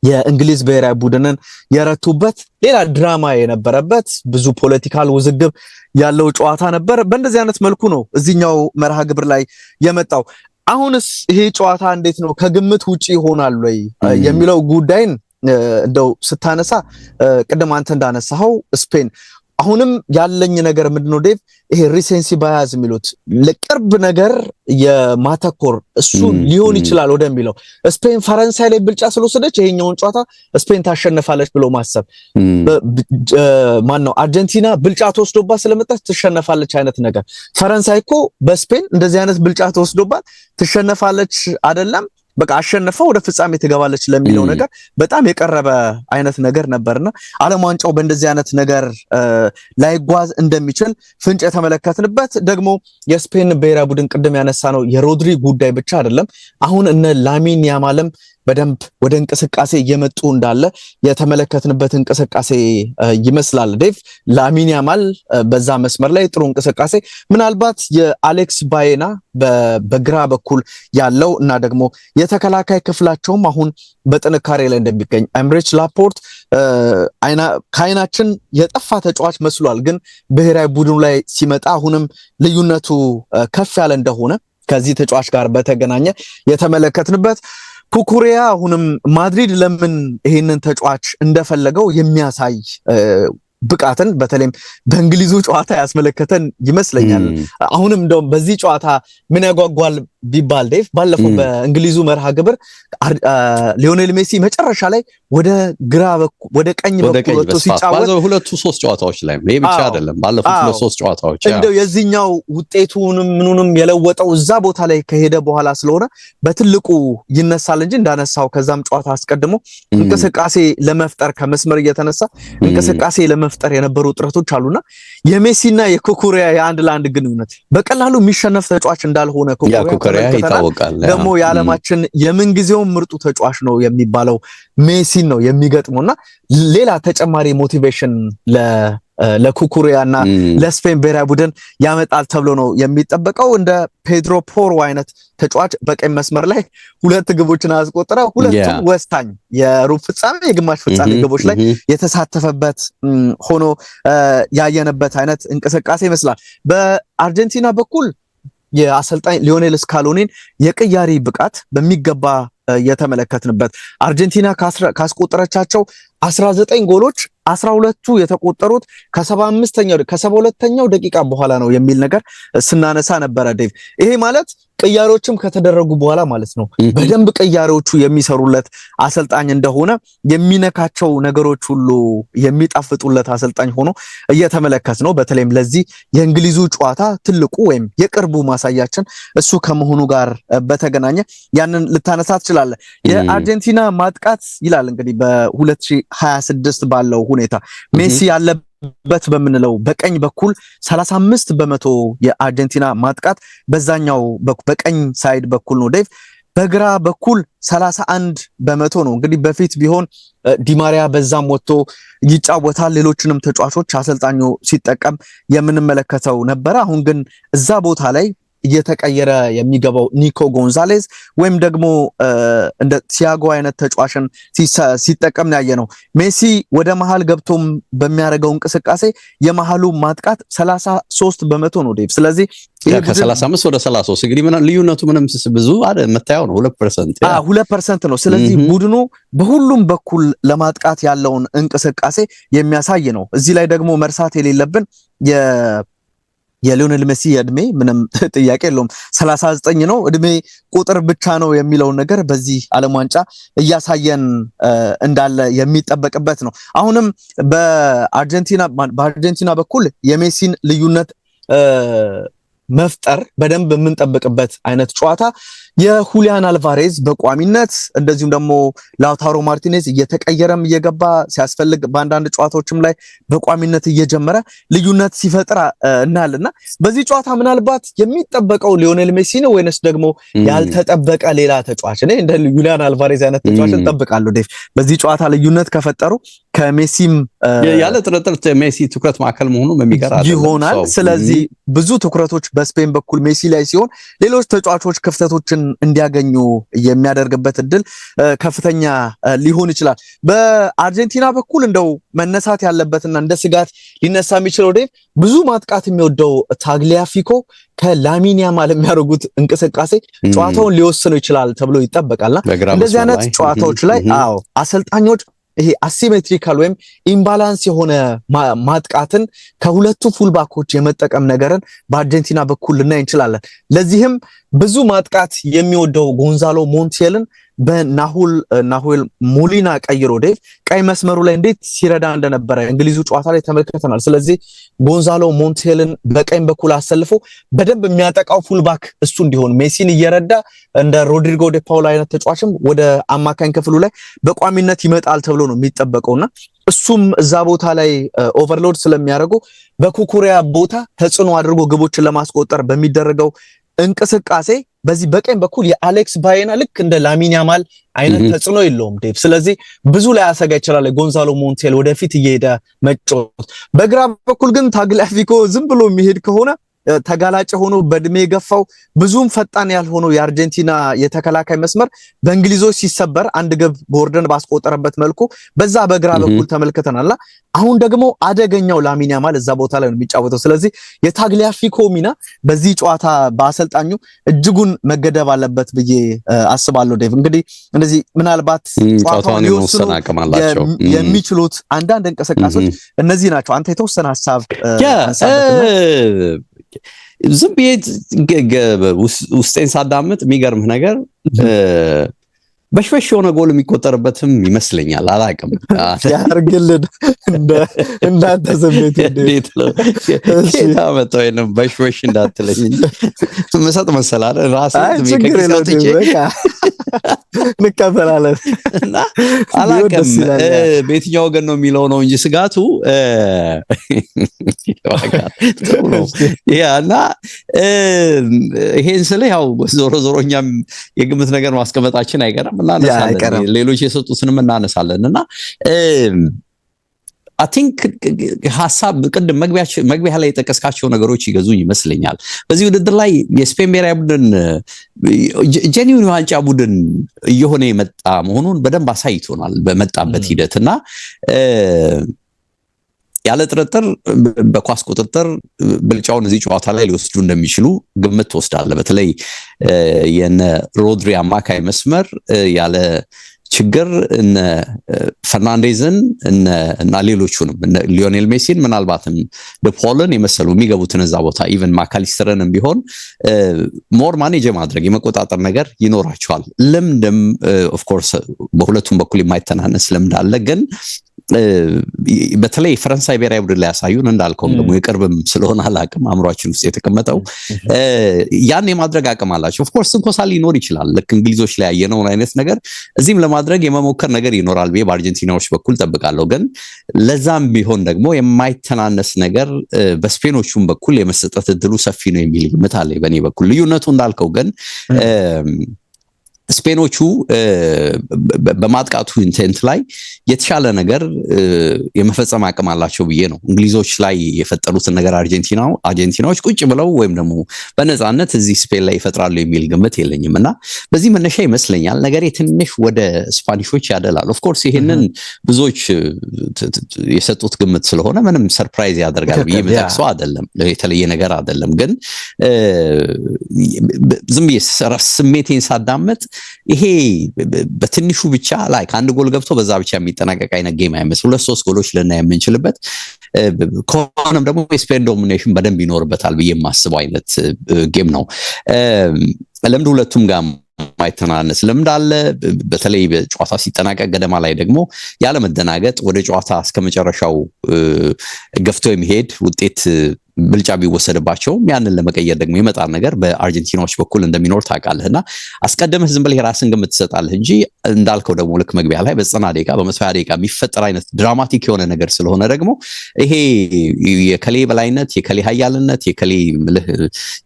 Speaker 2: የእንግሊዝ ብሔራዊ ቡድንን የረቱበት ሌላ ድራማ የነበረበት ብዙ ፖለቲካል ውዝግብ ያለው ጨዋታ ነበር። በእንደዚህ አይነት መልኩ ነው እዚህኛው መርሃ ግብር ላይ የመጣው። አሁንስ ይሄ ጨዋታ እንዴት ነው ከግምት ውጪ ይሆናል ወይ የሚለው ጉዳይን እንደው ስታነሳ ቅድም አንተ እንዳነሳው ስፔን አሁንም ያለኝ ነገር ምንድነው ዴቭ ይሄ ሪሴንሲ ባያዝ የሚሉት ለቅርብ ነገር የማተኮር እሱ ሊሆን ይችላል ወደሚለው ስፔን ፈረንሳይ ላይ ብልጫ ስለወሰደች ይሄኛውን ጨዋታ ስፔን ታሸነፋለች ብሎ ማሰብ ማነው አርጀንቲና ብልጫ ተወስዶባት ስለመጣች ትሸነፋለች አይነት ነገር ፈረንሳይ እኮ በስፔን እንደዚህ አይነት ብልጫ ተወስዶባት ትሸነፋለች አይደለም በቃ አሸነፈው ወደ ፍጻሜ ትገባለች ለሚለው ነገር በጣም የቀረበ አይነት ነገር ነበርና ዓለም ዋንጫው በእንደዚህ አይነት ነገር ላይጓዝ እንደሚችል ፍንጭ የተመለከትንበት ደግሞ የስፔን ብሔራዊ ቡድን ቅድም ያነሳ ነው የሮድሪ ጉዳይ ብቻ አይደለም። አሁን እነ ላሚን ያማልም በደንብ ወደ እንቅስቃሴ እየመጡ እንዳለ የተመለከትንበት እንቅስቃሴ ይመስላል። ዴቭ ላሚን ያማል በዛ መስመር ላይ ጥሩ እንቅስቃሴ ምናልባት የአሌክስ ባዬና በግራ በኩል ያለው እና ደግሞ የተከላካይ ክፍላቸውም አሁን በጥንካሬ ላይ እንደሚገኝ ኤምሬች ላፖርት ከአይናችን የጠፋ ተጫዋች መስሏል፣ ግን ብሔራዊ ቡድኑ ላይ ሲመጣ አሁንም ልዩነቱ ከፍ ያለ እንደሆነ ከዚህ ተጫዋች ጋር በተገናኘ የተመለከትንበት ኩኩሬያ አሁንም ማድሪድ ለምን ይሄንን ተጫዋች እንደፈለገው የሚያሳይ ብቃትን በተለይም በእንግሊዙ ጨዋታ ያስመለከተን ይመስለኛል። አሁንም እንደውም በዚህ ጨዋታ ምን ያጓጓል ቢባል ዴቭ ባለፈው በእንግሊዙ መርሃ ግብር ሊዮኔል ሜሲ መጨረሻ ላይ ወደ ግራ በኩል ወደ ቀኝ በኩል ወጥቶ ሲጫወት
Speaker 1: ሁለቱ ሶስት ጨዋታዎች ላይ ይሄ ብቻ አይደለም ባለፉት ሁለት ሶስት ጨዋታዎች
Speaker 2: እንደው የዚህኛው ውጤቱንም ምኑንም የለወጠው እዛ ቦታ ላይ ከሄደ በኋላ ስለሆነ በትልቁ ይነሳል እንጂ እንዳነሳው ከዛም ጨዋታ አስቀድሞ እንቅስቃሴ ለመፍጠር ከመስመር እየተነሳ እንቅስቃሴ ለመፍጠር የነበሩ ጥረቶች አሉና የሜሲና የኩኩሬያ የአንድ ለአንድ ግንኙነት በቀላሉ የሚሸነፍ ተጫዋች እንዳልሆነ ኩኩሬያ
Speaker 1: ይታወቃል።
Speaker 2: ደግሞ የዓለማችን የምንጊዜው ምርጡ ተጫዋች ነው የሚባለው ሜሲን ነው የሚገጥመውና ሌላ ተጨማሪ ሞቲቬሽን ለኩኩሬያና ለስፔን ብሔራዊ ቡድን ያመጣል ተብሎ ነው የሚጠበቀው። እንደ ፔድሮ ፖሮ አይነት ተጫዋች በቀኝ መስመር ላይ ሁለት ግቦችን አስቆጠረ። ሁለቱም ወሳኝ የሩብ ፍጻሜ የግማሽ ፍጻሜ ግቦች ላይ የተሳተፈበት ሆኖ ያየነበት አይነት እንቅስቃሴ ይመስላል። በአርጀንቲና በኩል የአሰልጣኝ ሊዮኔል ስካሎኒን የቅያሪ ብቃት በሚገባ የተመለከትንበት አርጀንቲና ካስቆጠረቻቸው 19 ጎሎች 12ቱ የተቆጠሩት ከ72ኛው ደቂቃ በኋላ ነው የሚል ነገር ስናነሳ ነበረ ዴቭ። ይሄ ማለት ቅያሬዎችም ከተደረጉ በኋላ ማለት ነው በደንብ ቅያሬዎቹ የሚሰሩለት አሰልጣኝ እንደሆነ የሚነካቸው ነገሮች ሁሉ የሚጣፍጡለት አሰልጣኝ ሆኖ እየተመለከት ነው። በተለይም ለዚህ የእንግሊዙ ጨዋታ ትልቁ ወይም የቅርቡ ማሳያችን እሱ ከመሆኑ ጋር በተገናኘ ያንን ልታነሳ ትችላለህ። የአርጀንቲና ማጥቃት ይላል እንግዲህ በ2026 ባለው ሁኔታ ሜሲ ያለበት በምንለው በቀኝ በኩል 35% የአርጀንቲና ማጥቃት በዛኛው በቀኝ ሳይድ በኩል ነው ዴቭ። በግራ በኩል 31% ነው። እንግዲህ በፊት ቢሆን ዲማሪያ በዛም ወጥቶ ይጫወታል፣ ሌሎችንም ተጫዋቾች አሰልጣኙ ሲጠቀም የምንመለከተው ነበር። አሁን ግን እዛ ቦታ ላይ እየተቀየረ የሚገባው ኒኮ ጎንዛሌዝ ወይም ደግሞ እንደ ቲያጎ አይነት ተጫዋችን ሲጠቀም ያየነው። ሜሲ ወደ መሃል ገብቶም በሚያደርገው እንቅስቃሴ የመሃሉ ማጥቃት 33% ነው ዴቭ። ስለዚህ
Speaker 1: ከ35 ወደ 33 እንግዲህ ልዩነቱ ምንም ብዙ አይደል፣ መታየው ነው 2%።
Speaker 2: 2% ነው። ስለዚህ ቡድኑ በሁሉም በኩል ለማጥቃት ያለውን እንቅስቃሴ የሚያሳይ ነው። እዚህ ላይ ደግሞ መርሳት የሌለብን የሊዮኔል ሜሲ እድሜ ምንም ጥያቄ የለውም 39 ነው። እድሜ ቁጥር ብቻ ነው የሚለውን ነገር በዚህ ዓለም ዋንጫ እያሳየን እንዳለ የሚጠበቅበት ነው። አሁንም በአርጀንቲና በኩል የሜሲን ልዩነት መፍጠር በደንብ የምንጠብቅበት አይነት ጨዋታ የሁሊያን አልቫሬዝ በቋሚነት እንደዚሁም ደግሞ ላውታሮ ማርቲኔዝ እየተቀየረም እየገባ ሲያስፈልግ በአንዳንድ ጨዋታዎችም ላይ በቋሚነት እየጀመረ ልዩነት ሲፈጥር እናልና በዚህ ጨዋታ ምናልባት የሚጠበቀው ሊዮኔል ሜሲ ነው ወይንስ ደግሞ ያልተጠበቀ ሌላ ተጫዋች? እኔ እንደ ሁሊያን አልቫሬዝ አይነት ተጫዋች እንጠብቃለሁ ዴቭ። በዚህ ጨዋታ ልዩነት ከፈጠሩ ከሜሲም
Speaker 1: ያለ ጥርጥር ሜሲ ትኩረት ማዕከል መሆኑ የሚቀር
Speaker 2: ይሆናል። ስለዚህ ብዙ ትኩረቶች በስፔን በኩል ሜሲ ላይ ሲሆን ሌሎች ተጫዋቾች ክፍተቶችን እንዲያገኙ የሚያደርግበት እድል ከፍተኛ ሊሆን ይችላል። በአርጀንቲና በኩል እንደው መነሳት ያለበትና እንደ ስጋት ሊነሳ የሚችለው ዴቭ ብዙ ማጥቃት የሚወደው ታግሊያፊኮ ከላሚን ያማል የሚያደርጉት እንቅስቃሴ ጨዋታውን ሊወስነው ይችላል ተብሎ ይጠበቃልና እንደዚህ አይነት ጨዋታዎች ላይ አሰልጣኞች ይሄ አሲሜትሪካል ወይም ኢምባላንስ የሆነ ማጥቃትን ከሁለቱ ፉልባኮች የመጠቀም ነገርን በአርጀንቲና በኩል ልናይ እንችላለን። ለዚህም ብዙ ማጥቃት የሚወደው ጎንዛሎ ሞንቲኤልን በናሁል ሞሊና ቀይሮ ዴቭ ቀይ መስመሩ ላይ እንዴት ሲረዳ እንደነበረ እንግሊዙ ጨዋታ ላይ ተመልክተናል። ስለዚህ ጎንዛሎ ሞንቲኤልን በቀኝ በኩል አሰልፎ በደንብ የሚያጠቃው ፉልባክ እሱ እንዲሆን ሜሲን እየረዳ እንደ ሮድሪጎ ደ ፓውሎ አይነት ተጫዋችም ወደ አማካኝ ክፍሉ ላይ በቋሚነት ይመጣል ተብሎ ነው የሚጠበቀውና እሱም እዛ ቦታ ላይ ኦቨርሎድ ስለሚያደርጉ በኩኩሪያ ቦታ ተጽዕኖ አድርጎ ግቦችን ለማስቆጠር በሚደረገው እንቅስቃሴ በዚህ በቀኝ በኩል የአሌክስ ባየና ልክ እንደ ላሚን ያማል አይነት ተጽዕኖ የለውም ዴቭ። ስለዚህ ብዙ ላይ ያሰጋ ይችላል ጎንዛሎ ሞንቲኤል ወደፊት እየሄደ መጫወት። በግራ በኩል ግን ታግሊያፊኮ ዝም ብሎ የሚሄድ ከሆነ ተጋላጭ ሆኖ በእድሜ የገፋው ብዙም ፈጣን ያልሆነው የአርጀንቲና የተከላካይ መስመር በእንግሊዞች ሲሰበር አንድ ግብ ቦርደን ባስቆጠረበት መልኩ በዛ በግራ በኩል ተመልክተናልና አሁን ደግሞ አደገኛው ላሚን ያማል እዛ ቦታ ላይ ነው የሚጫወተው። ስለዚህ የታግሊያፊኮ ሚና በዚህ ጨዋታ በአሰልጣኙ እጅጉን መገደብ አለበት ብዬ አስባለሁ ዴቭ። እንግዲህ እንደዚህ ምናልባት ጨዋታውን ሊወስኑ የሚችሉት አንዳንድ እንቅስቃሴዎች እነዚህ ናቸው። አንተ የተወሰነ ሐሳብ
Speaker 1: ዝም ብዬ ውስጤን ሳዳምጥ የሚገርምህ ነገር በሽበሽ የሆነ ጎል የሚቆጠርበትም ይመስለኛል። አላውቅም
Speaker 2: ያርግልን እንዳንተ ስሜት እንዴት ነው
Speaker 1: ታመጣው? ወይንም በሽበሽ እንዳትለኝ መሰጥ መሰላል ራስህ
Speaker 2: እንቀበላለን
Speaker 1: እና አላውቅም በየትኛው ወገን ነው የሚለው ነው እንጂ ስጋቱ እና ይሄን ስለ ያው ዞሮ ዞሮ እኛም የግምት ነገር ማስቀመጣችን አይቀርም እናነሳለን፣ ሌሎች የሰጡትንም እናነሳለን እና I think ሐሳብ ቅድም መግቢያ ላይ የጠቀስካቸው ነገሮች ይገዙኝ ይመስለኛል። በዚህ ውድድር ላይ የስፔን ብሔራዊ ቡድን ጄኒውን ዋንጫ ቡድን እየሆነ የመጣ መሆኑን በደንብ አሳይቶናል በመጣበት ሂደትና ያለ ጥርጥር በኳስ ቁጥጥር ብልጫውን እዚህ ጨዋታ ላይ ሊወስዱ እንደሚችሉ ግምት ትወስዳለህ። በተለይ የነ ሮድሪ አማካይ መስመር ያለ ችግር እነ ፈርናንዴዝን እና ሌሎቹንም ሊዮኔል ሜሲን ምናልባትም ደፖልን የመሰሉ የሚገቡትን እዛ ቦታ ኢቨን ማካሊስተርንም ቢሆን ሞር ማኔጅ ማድረግ የመቆጣጠር ነገር ይኖራቸዋል። ልምድም ኦፍ ኮርስ በሁለቱም በኩል የማይተናነስ ልምድ አለ። ግን በተለይ ፈረንሳይ ብሔራዊ ቡድን ላይ ያሳዩን እንዳልከውም ደግሞ የቅርብም ስለሆነ አላቅም አእምሯችን ውስጥ የተቀመጠው ያን የማድረግ አቅም አላቸው። ኦፍ ኮርስ እንኳን ሊኖር ይችላል ልክ እንግሊዞች ላይ ያየነውን አይነት ነገር እዚህም ለማድረግ የመሞከር ነገር ይኖራል ብዬ በአርጀንቲናዎች በኩል ጠብቃለሁ። ግን ለዛም ቢሆን ደግሞ የማይተናነስ ነገር በስፔኖቹም በኩል የመሰጠት እድሉ ሰፊ ነው የሚል ግምት አለ በእኔ በኩል። ልዩነቱ እንዳልከው ግን ስፔኖቹ በማጥቃቱ ኢንቴንት ላይ የተሻለ ነገር የመፈጸም አቅም አላቸው ብዬ ነው። እንግሊዞች ላይ የፈጠሩትን ነገር አርጀንቲናዎች ቁጭ ብለው ወይም ደግሞ በነፃነት እዚህ ስፔን ላይ ይፈጥራሉ የሚል ግምት የለኝም እና በዚህ መነሻ ይመስለኛል ነገር ትንሽ ወደ ስፓኒሾች ያደላል። ኦፍ ኮርስ ይሄንን ብዙዎች የሰጡት ግምት ስለሆነ ምንም ሰርፕራይዝ ያደርጋል ብዬ መጠቅሰው አይደለም፣ የተለየ ነገር አይደለም። ግን ዝም ብዬ ስሜቴን ሳዳመጥ ይሄ በትንሹ ብቻ ላይ ከአንድ ጎል ገብቶ በዛ ብቻ የሚጠናቀቅ አይነት ጌም አይመስል 2-3 ጎሎች ልናይ የምንችልበት ከሆነም ደግሞ የስፔን ዶሚኔሽን በደንብ ይኖርበታል ብዬ የማስበው አይነት ጌም ነው። ለምድ ሁለቱም ጋር ማይተናነስ ልምድ አለ። በተለይ በጨዋታ ሲጠናቀቅ ገደማ ላይ ደግሞ ያለ መደናገጥ ወደ ጨዋታ እስከመጨረሻው ገፍቶ የሚሄድ ውጤት ብልጫ ቢወሰድባቸው ያንን ለመቀየር ደግሞ የመጣር ነገር በአርጀንቲናዎች በኩል እንደሚኖር ታውቃለህና አስቀድመህ ዝም ብለህ የራስን ግምት ትሰጣለህ እንጂ እንዳልከው ደግሞ ልክ መግቢያ ላይ በ90 ደቂቃ በ120 ደቂቃ የሚፈጠር አይነት ድራማቲክ የሆነ ነገር ስለሆነ ደግሞ ይሄ የከሌ በላይነት የከሌ ኃያልነት የከሌ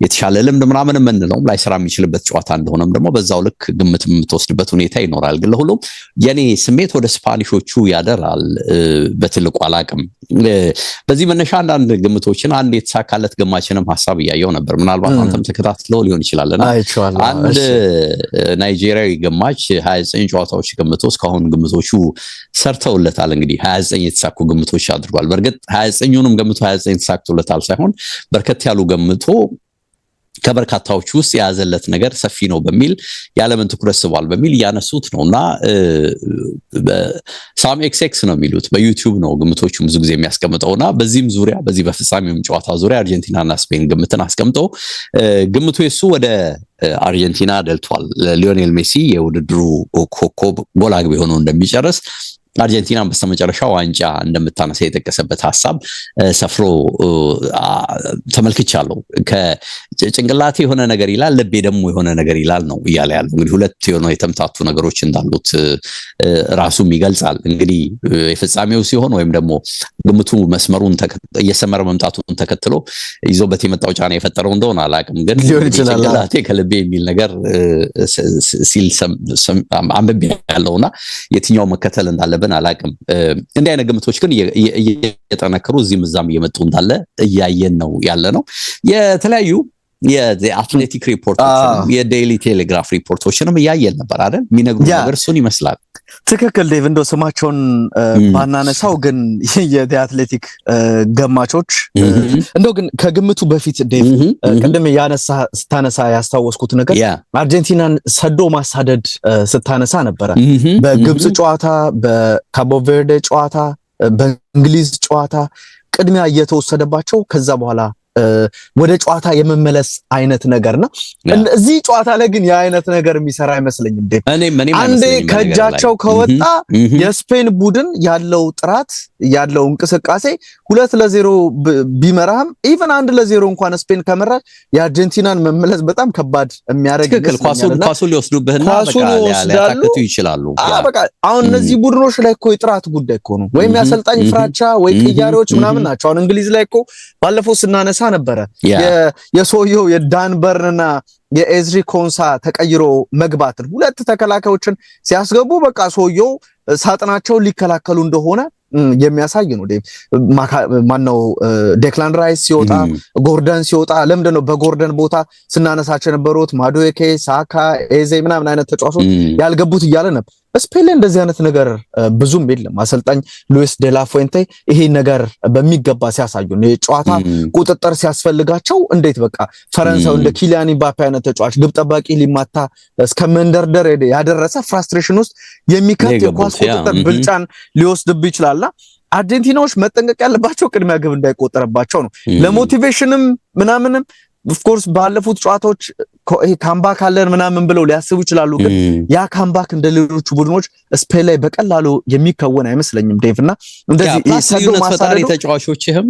Speaker 1: የተሻለ ልምድ ምናምን የምንለውም ላይ ስራ የሚችልበት ጨዋታ እንደሆነም ደግሞ በዛው ልክ ግምት የምትወስድበት ሁኔታ ይኖራል። ግን ለሁሉም የኔ ስሜት ወደ ስፓኒሾቹ ያደራል በትልቁ አላቅም። በዚህ መነሻ አንዳንድ ግምቶችን አንድ የተሳካለት ግማችንም ሐሳብ ያያየው ነበር። ምናልባት አንተም ተከታትለው ሊሆን ይችላልና አንድ ናይጄሪያዊ ግማች 29 ጨዋታዎች ገምቶ እስካሁን ግምቶቹ ሰርተውለታል። እንግዲህ 29 የተሳኩ ግምቶች አድርጓል። በርግጥ 29ኙንም ገምቶ 29 ተሳክቶለታል ሳይሆን በርከት ያሉ ገምቶ ከበርካታዎች ውስጥ የያዘለት ነገር ሰፊ ነው በሚል ያለምን ትኩረት ስቧል በሚል ያነሱት ነውና ሳም ኤክስኤክስ ነው የሚሉት በዩቲዩብ ነው ግምቶቹ ብዙ ጊዜ የሚያስቀምጠውና በዚህም ዙሪያ በዚህ በፍጻሜውም ጨዋታ ዙሪያ አርጀንቲናና ስፔን ግምትን አስቀምጠው ግምቱ የሱ ወደ አርጀንቲና ደልቷል። ሊዮኔል ሜሲ የውድድሩ ኮከብ ጎል አግቢ ሆኖ እንደሚጨርስ አርጀንቲና በስተመጨረሻ ዋንጫ እንደምታነሳ የጠቀሰበት ሐሳብ ሰፍሮ ተመልክቻለሁ። ከጭንቅላቴ የሆነ ነገር ይላል ልቤ ደግሞ የሆነ ነገር ይላል ነው እያለ ያለው። እንግዲህ ሁለት የሆነ የተምታቱ ነገሮች እንዳሉት ራሱም ይገልጻል። እንግዲህ የፍጻሜው ሲሆን ወይም ደግሞ ግምቱ መስመሩን እየሰመረ መምጣቱን ተከትሎ ይዞበት የመጣው ጫና የፈጠረው እንደሆነ አላውቅም። ግን ጭንቅላቴ ከልቤ የሚል ነገር ሲል አንብቤ ያለውና የትኛው መከተል እንዳለበት አላቅም። እንዲህ አይነት ግምቶች ግን እየጠነከሩ እዚህም እዛም እየመጡ እንዳለ እያየን ነው ያለ ነው። የተለያዩ የአትሌቲክ ሪፖርቶችንም የዴይሊ ቴሌግራፍ ሪፖርቶችንም እያየን ነበር አይደል? የሚነግሩ ነገር እሱን ይመስላል።
Speaker 2: ትክክል ዴቭ፣ እንደው ስማቸውን ባናነሳው ግን የአትሌቲክ ገማቾች እንደው ግን ከግምቱ በፊት ዴቭ ቅድም ስታነሳ ያስታወስኩት ነገር አርጀንቲናን ሰዶ ማሳደድ ስታነሳ ነበረ። በግብጽ ጨዋታ፣ በካቦ ቬርዴ ጨዋታ፣ በእንግሊዝ ጨዋታ ቅድሚያ እየተወሰደባቸው ከዛ በኋላ ወደ ጨዋታ የመመለስ አይነት ነገርና እዚህ ጨዋታ ላይ ግን የአይነት ነገር የሚሰራ አይመስለኝም። አንዴ ከእጃቸው ከወጣ የስፔን ቡድን ያለው ጥራት ያለው እንቅስቃሴ 2-0 ቢመራም ኢቭን 1-0 እንኳን ስፔን ከመራ የአርጀንቲናን መመለስ በጣም ከባድ የሚያደርግ
Speaker 1: ኳሱን ሊወስዱብህና ሊያታክቱ ይችላሉ።
Speaker 2: በቃ አሁን እነዚህ ቡድኖች ላይ እኮ የጥራት ጉዳይ እኮ ነው፣ ወይም ያሰልጣኝ ፍራቻ ወይ ቅያሬዎች ምናምን ናቸው። አሁን እንግሊዝ ላይ እኮ ባለፈው ስናነሳ ነበረ የሶዮ የዳንበርንና የኤዝሪ ኮንሳ ተቀይሮ መግባትን ሁለት ተከላካዮችን ሲያስገቡ በቃ ሶዮ ሳጥናቸው ሊከላከሉ እንደሆነ የሚያሳይ ነው። ማነው ዴክላን ራይስ ሲወጣ ጎርደን ሲወጣ ለምንድነው በጎርደን ቦታ ስናነሳቸው የነበሩት ማዱዌኬ፣ ሳካ፣ ኤዜ ምናምን አይነት ተጫዋቾች ያልገቡት እያለ ነበር። ስፔን ላይ እንደዚህ አይነት ነገር ብዙም የለም። አሰልጣኝ ሉዊስ ዴላ ፉዌንቴ ይሄ ነገር በሚገባ ሲያሳዩ ነው የጨዋታ ቁጥጥር ሲያስፈልጋቸው እንዴት በቃ ፈረንሳው እንደ ኪሊያን ምባፔ አይነት ተጫዋች ግብ ጠባቂ ሊማታ እስከ መንደርደር ያደረሰ ፍራስትሬሽን ውስጥ የሚከት የኳስ ቁጥጥር ብልጫን ሊወስድብ ይችላልና አርጀንቲናዎች መጠንቀቅ ያለባቸው ቅድሚያ ግብ እንዳይቆጠርባቸው ነው። ለሞቲቬሽንም ምናምንም ኦፍ ኮርስ ባለፉት ጨዋታዎች ካምባክ አለን ምናምን ብለው ሊያስቡ ይችላሉ። ግን ያ ካምባክ እንደሌሎቹ ቡድኖች ስፔን ላይ በቀላሉ የሚከወን አይመስለኝም ዴቭና እንደዚህ
Speaker 1: ሰዶ ማሳሪ ተጫዋቾችህም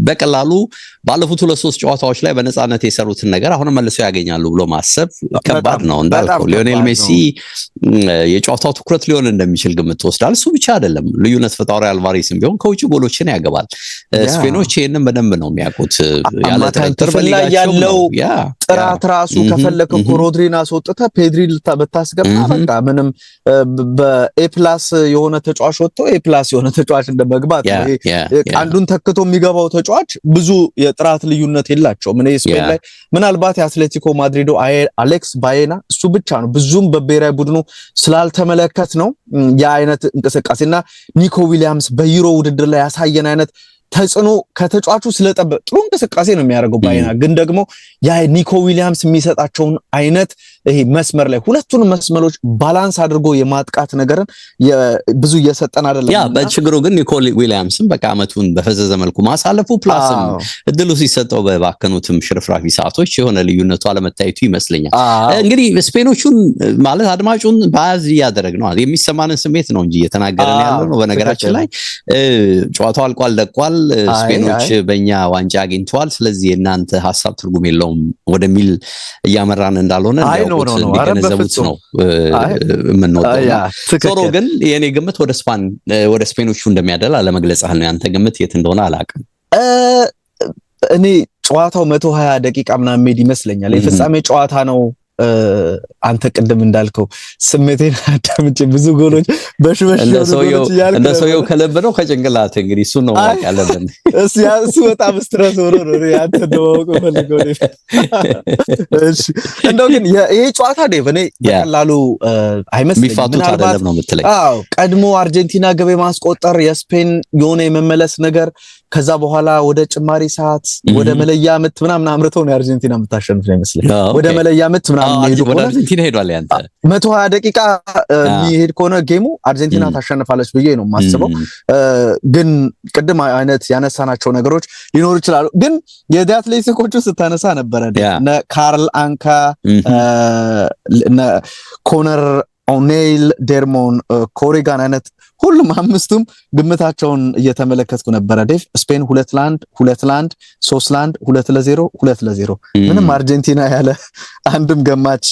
Speaker 1: በቀላሉ ባለፉት 2-3 ጨዋታዎች ላይ በነፃነት የሰሩትን ነገር አሁን መልሰው ያገኛሉ ብሎ ማሰብ ከባድ ነው። እንዳልከው ሊዮኔል ሜሲ የጨዋታው ትኩረት ሊሆን እንደሚችል ግምት ተወስዷል። እሱ ብቻ አይደለም ልዩነት ፈጣሪ አልቫሬስም ቢሆን ከውጭ ጎሎችን ያገባል። ስፔኖች ይሄንን በደንብ ነው የሚያውቁት። ያለ ተከተል
Speaker 2: ያለው ጥራት ራሱ ከፈለከ ሮድሪን አስወጥተህ ፔድሪ ልታበታስገባ በቃ ምንም በኤ ፕላስ የሆነ ተጫዋች ወጥቶ ኤ ፕላስ የሆነ ተጫዋች እንደመግባት አንዱን ተክቶ የሚገባው ተጫዋች ብዙ የጥራት ልዩነት የላቸውም። እኔ ስፔን ላይ ምናልባት የአትሌቲኮ ማድሪዶ አሌክስ ባዬና እሱ ብቻ ነው ብዙም በብሔራዊ ቡድኑ ስላልተመለከት ነው ያ አይነት እንቅስቃሴና ኒኮ ዊሊያምስ በዩሮ ውድድር ላይ ያሳየን አይነት ተጽዕኖ ከተጫዋቹ ስለጠበቅ ጥሩ እንቅስቃሴ ነው የሚያደርገው ባይና ግን ደግሞ ያ ኒኮ ዊሊያምስ የሚሰጣቸውን አይነት ይሄ መስመር ላይ ሁለቱን መስመሮች ባላንስ አድርጎ የማጥቃት ነገርን ብዙ እየሰጠን አይደለም።
Speaker 1: ያ በችግሩ ግን ኒኮ ዊሊያምስም በቃ አመቱን በፈዘዘ መልኩ ማሳለፉ ፕላስም እድሉ ሲሰጠው በባከኑትም ሽርፍራፊ ሰዓቶች የሆነ ልዩነቱ አለመታየቱ ይመስለኛል። እንግዲህ ስፔኖቹን ማለት አድማጩን ባዝ ያደረግ ነው የሚሰማንን ስሜት ነው እንጂ እየተናገረን ያለው ነው። በነገራችን ላይ ጨዋታው አልቋል ደቋል ስፔኖች በእኛ ዋንጫ አግኝተዋል ስለዚህ የእናንተ ሐሳብ ትርጉም የለውም ወደሚል እያመራን እንዳልሆነ እንዲገነዘቡት ነው የምንወጣው። ዞሮ ግን የኔ ግምት ወደ ስፔኖቹ እንደሚያደላ ለመግለጽህ ነው። ያንተ ግምት የት እንደሆነ አላውቅም።
Speaker 2: እኔ ጨዋታው 120 ደቂቃ ምናምን ሜድ ይመስለኛል። የፍጻሜ ጨዋታ ነው። አንተ ቅድም እንዳልከው ስሜቴን አዳምጬ ብዙ ጎሎች በሽበሽ
Speaker 1: እንደ ሰውየው ከልብ ነው ከጭንቅላት እንግዲህ እሱ ነው ማወቅ ያለብን።
Speaker 2: እሱ በጣም ስትረስ ሆኖ ነው ያንተ ደዋውቁ ፈልገው ነው። እሺ እንደው ግን ይሄ ጨዋታ ዴቭ እኔ በቀላሉ አይመስልም
Speaker 1: የሚፋቱት አይደለም ነው የምትለኝ?
Speaker 2: አዎ ቀድሞ አርጀንቲና ገበ ማስቆጠር የስፔን የሆነ የመመለስ ነገር ከዛ በኋላ ወደ ጭማሪ ሰዓት ወደ መለያ ምት ምናምን አምርተው ነው አርጀንቲና የምታሸንፍ ነው ይመስለኝ። ወደ መለያ ምት ምናምን
Speaker 1: ወደ አርጀንቲና ሄዷል። ያንተ
Speaker 2: 120 ደቂቃ የሚሄድ ከሆነ ጌሙ አርጀንቲና ታሸንፋለች ብዬ ነው የማስበው። ግን ቅድም አይነት ያነሳናቸው ነገሮች ሊኖሩ ይችላሉ። ግን የአትሌቲኮቹ ስታነሳ ነበረ ካርል አንካ ኮነር ኦኔል ዴርሞን ኮሪጋን አይነት ሁሉም አምስቱም ግምታቸውን እየተመለከትኩ ነበረ ዴቭ። ስፔን 2-1 2-1 3-1 2-0 2-0 ምንም አርጀንቲና ያለ አንድም ገማች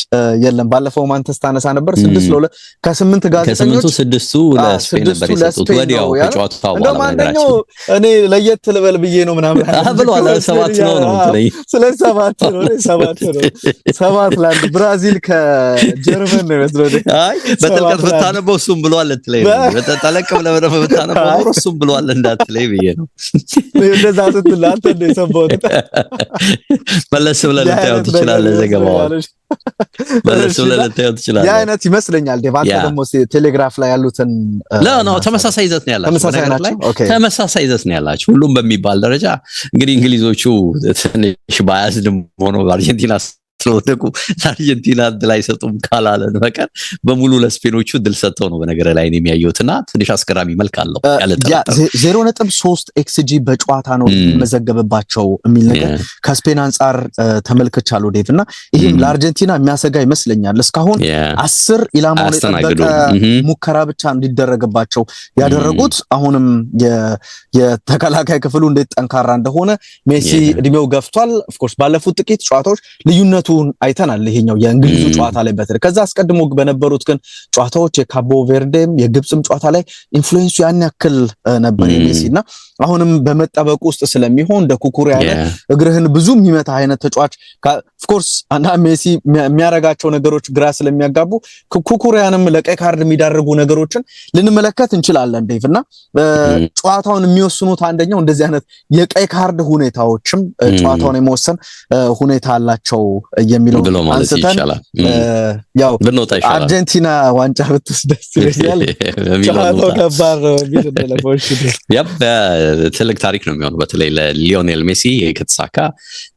Speaker 2: የለም። ባለፈው ማንተስ ታነሳ ነበር 6-2 ከ8 ጋዜጠኞች
Speaker 1: ከ8 6ቱ ለስፔን ነበር የሰጡት ወዲያው ከጨዋታው በኋላ
Speaker 2: ማንኛው እኔ ለየት ልበል ብዬ ነው ምናምን
Speaker 1: ብሏል። 7 ነው ትለኝ
Speaker 2: ስለ 7 ነው 7-1 ብራዚል ከጀርመን ነው መስሎኝ።
Speaker 1: አይ በጥልቀት ብታነበው እሱም ብሏል ትለኝ ተጠለቅ ብለህ ብታነበው እሱም ብሏል እንዳትለኝ ብዬ ነው።
Speaker 2: እንደዛ ስትል አንተ እንደሰማው
Speaker 1: መለስ ብለህ ልታየው ትችላለህ ዘገባው መለስ ብለህ ልታየው ትችላለህ። ያ
Speaker 2: አይነት ይመስለኛል ዴቫንተ ደግሞ ቴሌግራፍ ላይ ያሉትን
Speaker 1: ነው ተመሳሳይ ይዘት ነው ያላችሁ። ተመሳሳይ ይዘት ነው ያላችሁ ሁሉም በሚባል ደረጃ። እንግዲህ እንግሊዞቹ ትንሽ ባያዝድም ሆኖ አርጀንቲና ስለወደቁ አርጀንቲና ድል አይሰጡም ካላለን በቀር በሙሉ ለስፔኖቹ ድል ሰጥተው ነው በነገር ላይ ነው የሚያዩትና ትንሽ አስገራሚ መልክ አለው ያለ ተጣጣ
Speaker 2: 0.3 ኤክስጂ በጨዋታ ነው የሚመዘገብባቸው የሚል ነገር ከስፔን አንፃር ተመልክቻለሁ ዴቭና ይሄም ለአርጀንቲና የሚያሰጋ ይመስለኛል። እስካሁን 10 ኢላማውን የጠበቀ ሙከራ ብቻ እንዲደረግባቸው ያደረጉት አሁንም የተከላካይ ክፍሉ እንዴት ጠንካራ እንደሆነ ሜሲ እድሜው ገፍቷል። ኦፍ ኮርስ ባለፉት ጥቂት ጨዋታዎች ልዩነቱ አይተናል። ይሄኛው የእንግሊዙ ጨዋታ ላይ በተለይ ከዛ አስቀድሞ በነበሩት ግን ጨዋታዎች የካቦ ቨርዴም የግብጽም ጨዋታ ላይ ኢንፍሉዌንሱ ያን ያክል ነበር የሜሲና አሁንም በመጠበቅ ውስጥ ስለሚሆን እንደ ኩኩሬ አይነት እግርህን ብዙ የሚመታ አይነት ተጫዋች ኦፍ ኮርስ አንዳ ሜሲ የሚያረጋቸው ነገሮች ግራ ስለሚያጋቡ ኩኩሬያንም ለቀይ ካርድ የሚዳርጉ ነገሮችን ልንመለከት እንችላለን ዴቭና ጨዋታውን የሚወስኑት አንደኛው እንደዚህ አይነት የቀይ ካርድ ሁኔታዎችም ጨዋታውን የመወሰን ሁኔታ አላቸው የሚለው
Speaker 1: ብሎ ማለት
Speaker 2: አንስተን
Speaker 1: ይቻላል።
Speaker 2: ያው
Speaker 1: ብንወጣ ይሻላል።
Speaker 2: አርጀንቲና ዋንጫ ብትወስድ ደስ ይላል። ጨዋታው ከባድ ነው የሚደለፈው።
Speaker 1: ያብ ትልቅ ታሪክ ነው የሚሆነው በተለይ ለሊዮኔል ሜሲ ከተሳካ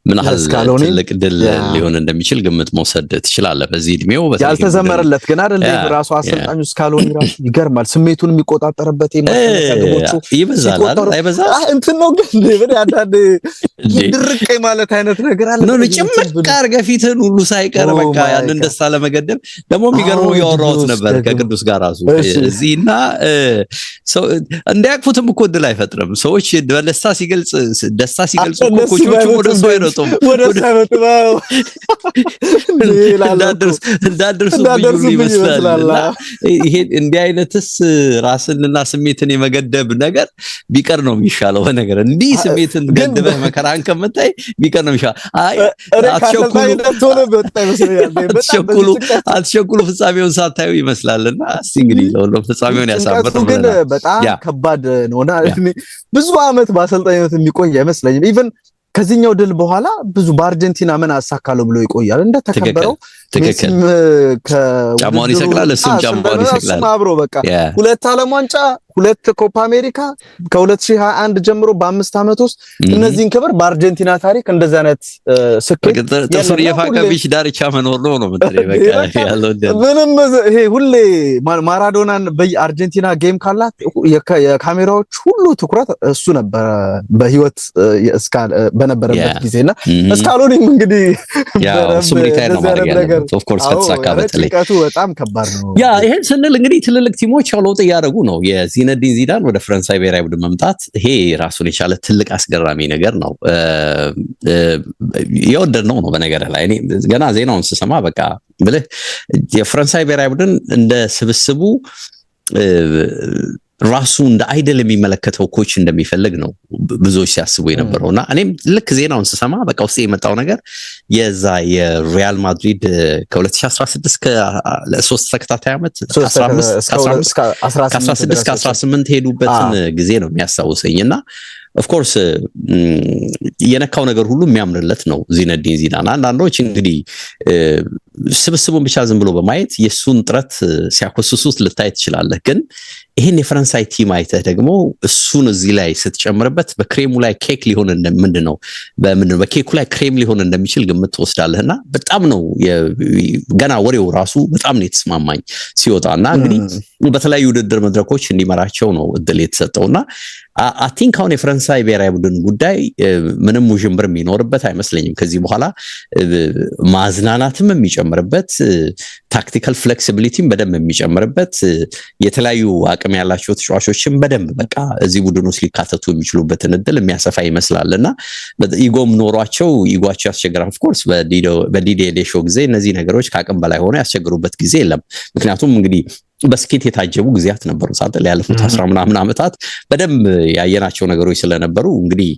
Speaker 1: ምን ያህል ትልቅ ድል ሊሆን እንደሚችል ግምት መውሰድ ትችላለህ። በዚህ እድሜው
Speaker 2: ያልተዘመረለት ግን አይደል ራሱ አሰልጣኙ ስካሎኒ ራሱ ይገርማል። ስሜቱን የሚቆጣጠርበት የማስተካከሎቹ
Speaker 1: ይበዛል አይበዛም
Speaker 2: እንትን ነው ግን አንዳንዴ ድርቅ ማለት አይነት ነገር አለ
Speaker 1: ነው ጭምቅ አድርገህ ፊትህን ሁሉ ሳይቀር በቃ ያንን ደስታ ለመገደብ ደግሞ የሚገርመው ያወራሁት ነበር ከቅዱስ ጋር ራሱ እዚህና ሰው እንዲያቅፉትም እኮ እድል አይፈጥርም። ሰዎች በደስታ ሲገልጹ ኮቾቹ ወደ እሱ አይሮጡም እንዳደርሱ ይመስላል። ይሄ እንዲህ አይነትስ ራስንና ስሜትን የመገደብ ነገር ቢቀር ነው የሚሻለው። በነገር እንዲህ ስሜትን ገድበህ መከራን ከምታይ ቢቀር ነው የሚሻለው። አትቸኩሉ ፍጻሜውን ሳታዩ ይመስላልና እስቲ እንግዲህ ለሁሉም ፍጻሜውን ያሳምር ነው።
Speaker 2: ግን በጣም ከባድ ነውና ብዙ አመት በአሰልጣኝነት የሚቆይ አይመስለኝም። ኢቭን ከዚህኛው ድል በኋላ ብዙ በአርጀንቲና ምን አሳካለው ብሎ ይቆያል። እንደተከበረው
Speaker 1: ሜሲም ጫማውን ይሰቅላል፣ እሱም ጫማውን ይሰቅላል።
Speaker 2: አብሮ በቃ 2 ዓለም ዋንጫ 2 ኮፓ አሜሪካ ከ2021 ጀምሮ በ5 አመት ውስጥ እነዚህን ክብር በአርጀንቲና ታሪክ እንደዛ አይነት ስኬት
Speaker 1: ጥፍር የፋቀቢሽ ዳርቻ መኖር ነው ምትለኝ። በቃ ያለው
Speaker 2: ምንም ይሄ ሁሌ ማራዶናን በአርጀንቲና ጌም ካላት የካሜራዎች ሁሉ ትኩረት እሱ ነበር በህይወት በነበረበት ጊዜና እስካሎኒም እንግዲህ
Speaker 1: እሱ ሪታየር ነው ማድረግ ያለው ኦፍ ኮርስ ከተሳካ በተለይ
Speaker 2: በጣም ከባድ ነው።
Speaker 1: ይሄን ስንል እንግዲህ ትልልቅ ቲሞች ለውጥ እያደረጉ ነው። የዚነዲን ዚዳን ወደ ፈረንሳይ ብሔራዊ ቡድን መምጣት ይሄ ራሱን የቻለ ትልቅ አስገራሚ ነገር ነው። የወደድነው ነው በነገር ላይ እኔ ገና ዜናውን ስሰማ በቃ ብለህ የፈረንሳይ ብሔራዊ ቡድን እንደ ስብስቡ ራሱ እንደ አይደል የሚመለከተው ኮች እንደሚፈልግ ነው ብዙዎች ሲያስቡ የነበረውና እኔም ልክ ዜናውን ስሰማ በቃ ውስጥ የመጣው ነገር የዛ የሪያል ማድሪድ ከ2016 ከ3 ተከታታይ ዓመት 16 ከ18 ሄዱበትን ጊዜ ነው የሚያስታውሰኝና ኦፍ ኮርስ የነካው ነገር ሁሉ የሚያምርለት ነው ዚነዲን ዚዳን። አንዳንዶች እንግዲህ ስብስቡን ብቻ ዝም ብሎ በማየት የሱን ጥረት ሲያኮስሱት ልታይ ትችላለህ። ግን ይሄን የፈረንሳይ ቲም አይተህ ደግሞ እሱን እዚህ ላይ ስትጨምርበት በክሬሙ ላይ ኬክ ሊሆን ምንድነው በኬኩ ላይ ክሬም ሊሆን እንደሚችል ግምት ትወስዳለህና በጣም ነው ገና ወሬው ራሱ በጣም ነው የተስማማኝ ሲወጣና እንግዲህ በተለያዩ ውድድር መድረኮች እንዲመራቸው ነው እድል የተሰጠውና አይ ቲንክ አሁን የፈረንሳይ ብሔራዊ ቡድን ጉዳይ ምንም ውዥንብር የሚኖርበት አይመስለኝም። ከዚህ በኋላ ማዝናናትም የሚጨምርበት ታክቲካል ፍሌክሲቢሊቲም በደንብ የሚጨምርበት የተለያዩ አቅም ያላቸው ተጫዋቾችም በደንብ በቃ እዚህ ቡድን ውስጥ ሊካተቱ የሚችሉበትን እድል የሚያሰፋ ይመስላልና ኢጎም ኖሯቸው ኢጓቸው ያስቸግራል። ኦፍ ኮርስ በዲዲዬ ዴሾ ጊዜ እነዚህ ነገሮች ከአቅም በላይ ሆነ ያስቸግሩበት ጊዜ የለም። ምክንያቱም እንግዲህ በስኬት የታጀቡ ጊዜያት ነበሩ። ሳጥል ያለፉት 10 ምናምን ዓመታት በደንብ ያየናቸው ነገሮች ስለነበሩ እንግዲህ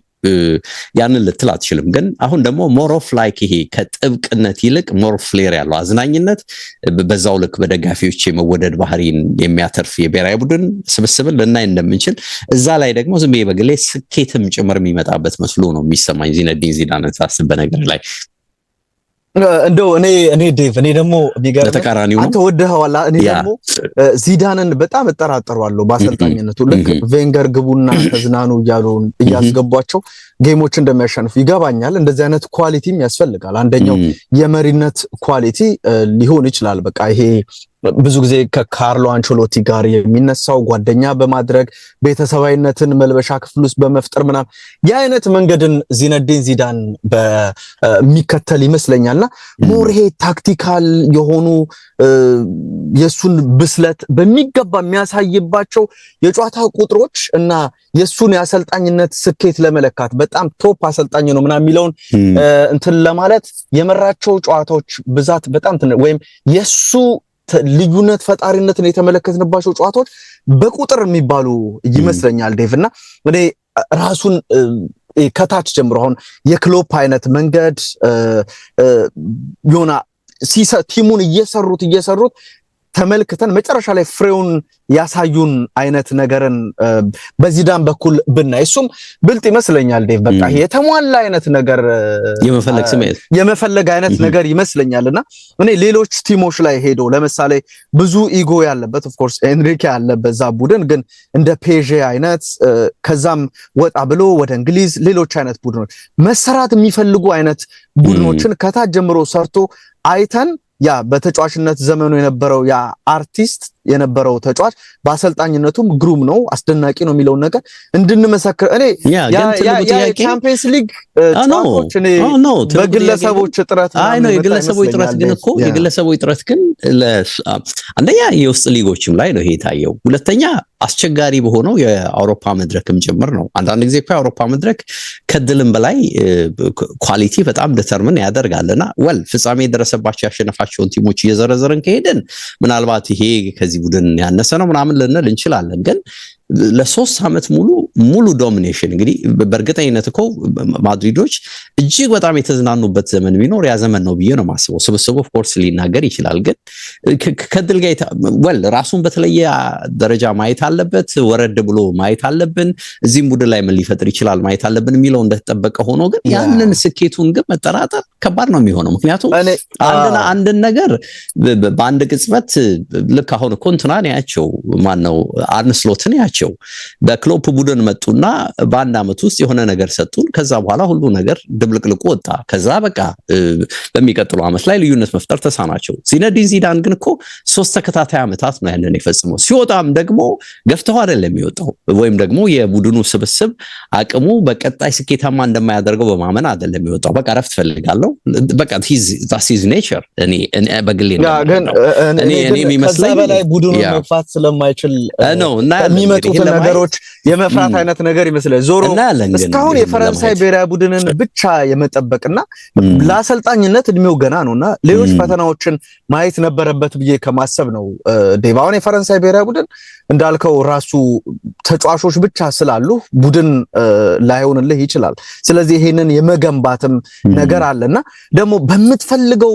Speaker 1: ያንን ልትል አትችልም። ግን አሁን ደግሞ ሞር ኦፍ ላይክ ይሄ ከጥብቅነት ይልቅ ሞር ፍሌር ያለው አዝናኝነት በዛው ልክ በደጋፊዎች የመወደድ ባህሪን የሚያተርፍ የብሔራዊ ቡድን ስብስብን ልናይ እንደምንችል እዛ ላይ ደግሞ ዝም ብዬ በግሌ ስኬትም ጭምር የሚመጣበት መስሎ ነው የሚሰማኝ ዚነዲን ዚዳን ታስብ በነገር ላይ
Speaker 2: እንደው እኔ ዴቭ እኔ ደግሞ የሚገርመው አንተ ወደኸዋል። እኔ ደግሞ ዚዳንን በጣም እጠራጠረዋለሁ በአሰልጣኝነቱ። ልክ ቬንገር ግቡና ተዝናኑ እያስገቧቸው ጌሞች እንደሚያሸንፉ ይገባኛል። እንደዚህ አይነት ኳሊቲም ያስፈልጋል። አንደኛው የመሪነት ኳሊቲ ሊሆን ይችላል። በቃ ይሄ ብዙ ጊዜ ከካርሎ አንቸሎቲ ጋር የሚነሳው ጓደኛ በማድረግ ቤተሰባዊነትን መልበሻ ክፍል ውስጥ በመፍጠር ምናምን የአይነት መንገድን ዚነዲን ዚዳን በሚከተል ይመስለኛልና ሞር ይሄ ታክቲካል የሆኑ የሱን ብስለት በሚገባ የሚያሳይባቸው የጨዋታ ቁጥሮች እና የሱን የአሰልጣኝነት ስኬት ለመለካት በጣም ቶፕ አሰልጣኝ ነው ምናምን የሚለውን እንትን ለማለት የመራቸው ጨዋታዎች ብዛት በጣም ወይም የሱ ልዩነት ፈጣሪነትን የተመለከትንባቸው ጨዋታዎች በቁጥር የሚባሉ ይመስለኛል ዴቭ። እና እኔ ራሱን ከታች ጀምሮ አሁን የክሎፕ አይነት መንገድ ዮና ቲሙን እየሰሩት ተመልክተን መጨረሻ ላይ ፍሬውን ያሳዩን አይነት ነገርን በዚዳን በኩል ብናይ እሱም ብልጥ ይመስለኛል ዴቭ በቃ የተሟላ አይነት ነገር የመፈለግ አይነት ነገር ይመስለኛልና እኔ ሌሎች ቲሞች ላይ ሄዶ ለምሳሌ ብዙ ኢጎ ያለበት ኦፍ ኮርስ ኤንሪኬ ያለበት ዛ ቡድን ግን እንደ ፔዤ አይነት ከዛም ወጣ ብሎ ወደ እንግሊዝ ሌሎች አይነት ቡድኖች መሰራት የሚፈልጉ አይነት ቡድኖችን ከታች ጀምሮ ሰርቶ አይተን ያ በተጫዋችነት ዘመኑ የነበረው ያ አርቲስት የነበረው ተጫዋች በአሰልጣኝነቱም ግሩም ነው አስደናቂ ነው የሚለው ነገር እንድንመሰክር እኔ ያ ቻምፒየንስ ሊግ ጫፎች እኔ በግለሰቦች ጥረት
Speaker 1: ነው የግለሰቦች ጥረት ግን እኮ የግለሰቦች ጥረት ግን አንደኛ የውስጥ ሊጎችም ላይ ነው ይሄ ታየው ሁለተኛ አስቸጋሪ በሆነው የአውሮፓ መድረክም ጭምር ነው አንዳንድ ጊዜ እኮ የአውሮፓ መድረክ ከድልም በላይ ኳሊቲ በጣም ዲተርሚን ያደርጋልና ወል ፍጻሜ የደረሰባቸው ያሸነፋቸውን ቲሞች እየዘረዘርን ከሄድን ምናልባት ይሄ ከዚህ ቡድን ያነሰ ነው ምናምን ልንል እንችላለን ግን ለሶስት አመት ሙሉ ዶሚኔሽን እንግዲህ በእርግጠኝነት እኮ ማድሪዶች እጅግ በጣም የተዝናኑበት ዘመን ቢኖር ያ ዘመን ነው ብዬ ነው ማስበው ስብስቡ ኦፍ ኮርስ ሊናገር ይችላል ግን ከድል ጋር ወል ራሱን በተለየ ደረጃ ማየት አለበት ወረድ ብሎ ማየት አለብን እዚህም ቡድን ላይ ምን ሊፈጥር ይችላል ማየት አለብን የሚለው እንደተጠበቀ ሆኖ ግን ያንን ስኬቱን ግን መጠራጠር ከባድ ነው የሚሆነው ምክንያቱም አንድን ነገር በአንድ ቅጽበት ልክ አሁን ኮንትናን ያቸው ማን ነው አርነ ስሎትን ያቸው በክሎፕ ቡድን መጡና በአንድ አመት ውስጥ የሆነ ነገር ሰጡን ከዛ በኋላ ሁሉ ነገር ድብልቅልቁ ወጣ ከዛ በቃ በሚቀጥለው አመት ላይ ልዩነት መፍጠር ተሳናቸው ዚነዲን ዚዳን ግን እኮ 3 ተከታታይ አመታት ነው ያንን የፈጽመው ሲወጣም ደግሞ ገፍተው አይደለም የሚወጣው ወይም ደግሞ የቡድኑ ስብስብ አቅሙ በቀጣይ ስኬታማ እንደማያደርገው በማመን አይደለም የሚወጣው በቃ ረፍት ፈልጋለሁ በቃ that's his nature እኔ በግሌ
Speaker 2: እኔ የሚመስለኝ በላይ ቡድኑ መግፋት ስለማይችል ነው እና ነገሮች የመፍራት አይነት ነገር ይመስላል ዞሮ እስካሁን የፈረንሳይ ብሔራዊ ቡድንን ብቻ የመጠበቅና ለአሰልጣኝነት እድሜው ገና ነውና ሌሎች ፈተናዎችን ማየት ነበረበት ብዬ ከማሰብ ነው ዴቫውን የፈረንሳይ ብሔራዊ ቡድን እንዳልከው ራሱ ተጫዋቾች ብቻ ስላሉ ቡድን ላይሆንልህ ይችላል ስለዚህ ይሄንን የመገንባትም ነገር አለና ደግሞ በመትፈልገው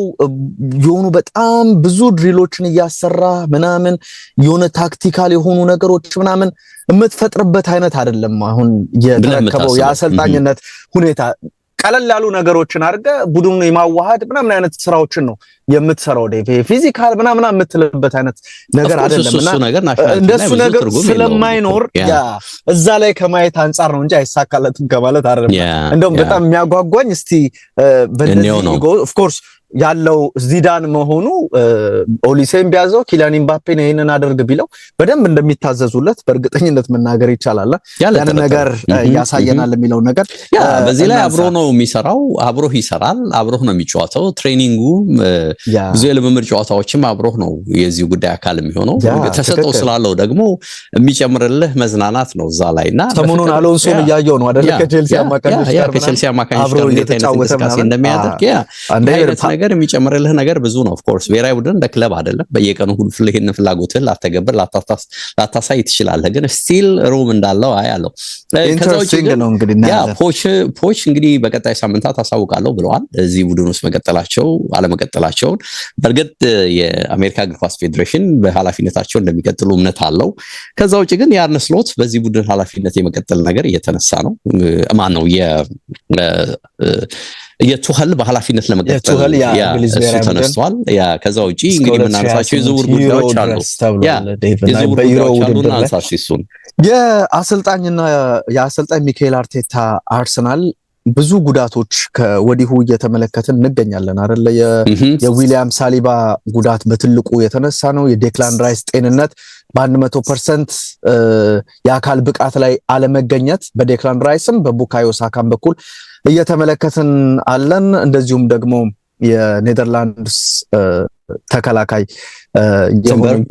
Speaker 2: የሆኑ በጣም ብዙ ድሪሎችን ያሰራ ምናምን የሆነ ታክቲካል የሆኑ ነገሮች ምናምን የምትፈጥርበት አይነት አይደለም አሁን የተረከበው የአሰልጣኝነት ሁኔታ ቀለል ያሉ ነገሮችን አድርገ ቡድኑን የማዋሃድ ምናምን አይነት ስራዎችን ነው የምትሰራው ፊዚካል ምናምን የምትልበት አይነት ነገር አይደለምና እንደሱ ነገር ስለማይኖር ያ እዛ ላይ ከማየት አንፃር ነው እንጂ አይሳካለትም ከማለት አይደለም እንደውም በጣም የሚያጓጓኝ እስቲ በእንደዚህ ኦፍ ኮርስ ያለው ዚዳን መሆኑ ኦሊሴን ቢያዘው ኪሊያን ኤምባፔን ይሄንን አድርግ ቢለው በደንብ እንደሚታዘዙለት በእርግጠኝነት መናገር ይቻላል ያን ነገር ያሳየናል የሚለው ነገር
Speaker 1: በዚህ ላይ አብሮ ነው የሚሰራው አብሮ ይሰራል አብሮ ነው የሚጫወተው ትሬኒንጉ ብዙ የልምምድ ጨዋታዎችም አብሮ ነው የዚህ ጉዳይ አካል የሚሆነው ተሰጥቶ ስላለው ደግሞ የሚጨምርልህ መዝናናት ነው እዛ ላይና
Speaker 2: ሰሞኑን አሎንሶን ያያየው ነው አይደል ከቼልሲ አማካኞች ጋር
Speaker 1: ከቼልሲ አማካኞች ጋር እንዴት እንደሚያደርግ ነገር የሚጨምርልህ ነገር ብዙ ነው ኦፍ ኮርስ ብሔራዊ ቡድን እንደ ክለብ አይደለም በየቀኑ ሁሉ ይሄን ፍላጎትህ ላተገብር ላታሳይ ትችላለህ ግን ስቲል ሩም እንዳለው አያለው ከዛው ነው እንግዲህ ፖች እንግዲህ በቀጣይ ሳምንታት አሳውቃለሁ ብለዋል እዚህ ቡድን ውስጥ መቀጠላቸው አለመቀጠላቸው በእርግጥ የአሜሪካ እግር ኳስ ፌዴሬሽን በኃላፊነታቸው እንደሚቀጥሉ እምነት አለው ከዛው ግን የአርነ ስሎት በዚህ ቡድን ኃላፊነት የመቀጠል ነገር እየተነሳ ነው ማን ነው የቱኸል በኃላፊነት ለመቀጠል እሱ ተነስቷል ያ ከዛው እንግዲህ ምናልሳቸው የዝውውር ጉዳዮች አሉ የዝውውር ጉዳዮች አሉ እናንሳሲሱን የአሰልጣኝ ሚካኤል አርቴታ አርሰናል ብዙ ጉዳቶች ከወዲሁ እየተመለከትን እንገኛለን አይደለ የዊሊያም ሳሊባ ጉዳት በትልቁ የተነሳ ነው የዴክላን ራይስ ጤንነት በ100% የአካል ብቃት ላይ አለመገኘት በዴክላን ራይስም በቡካዮ ሳካም በኩል እየተመለከትን አለን እንደዚሁም ደግሞ የኔዘርላንድስ ተከላካይ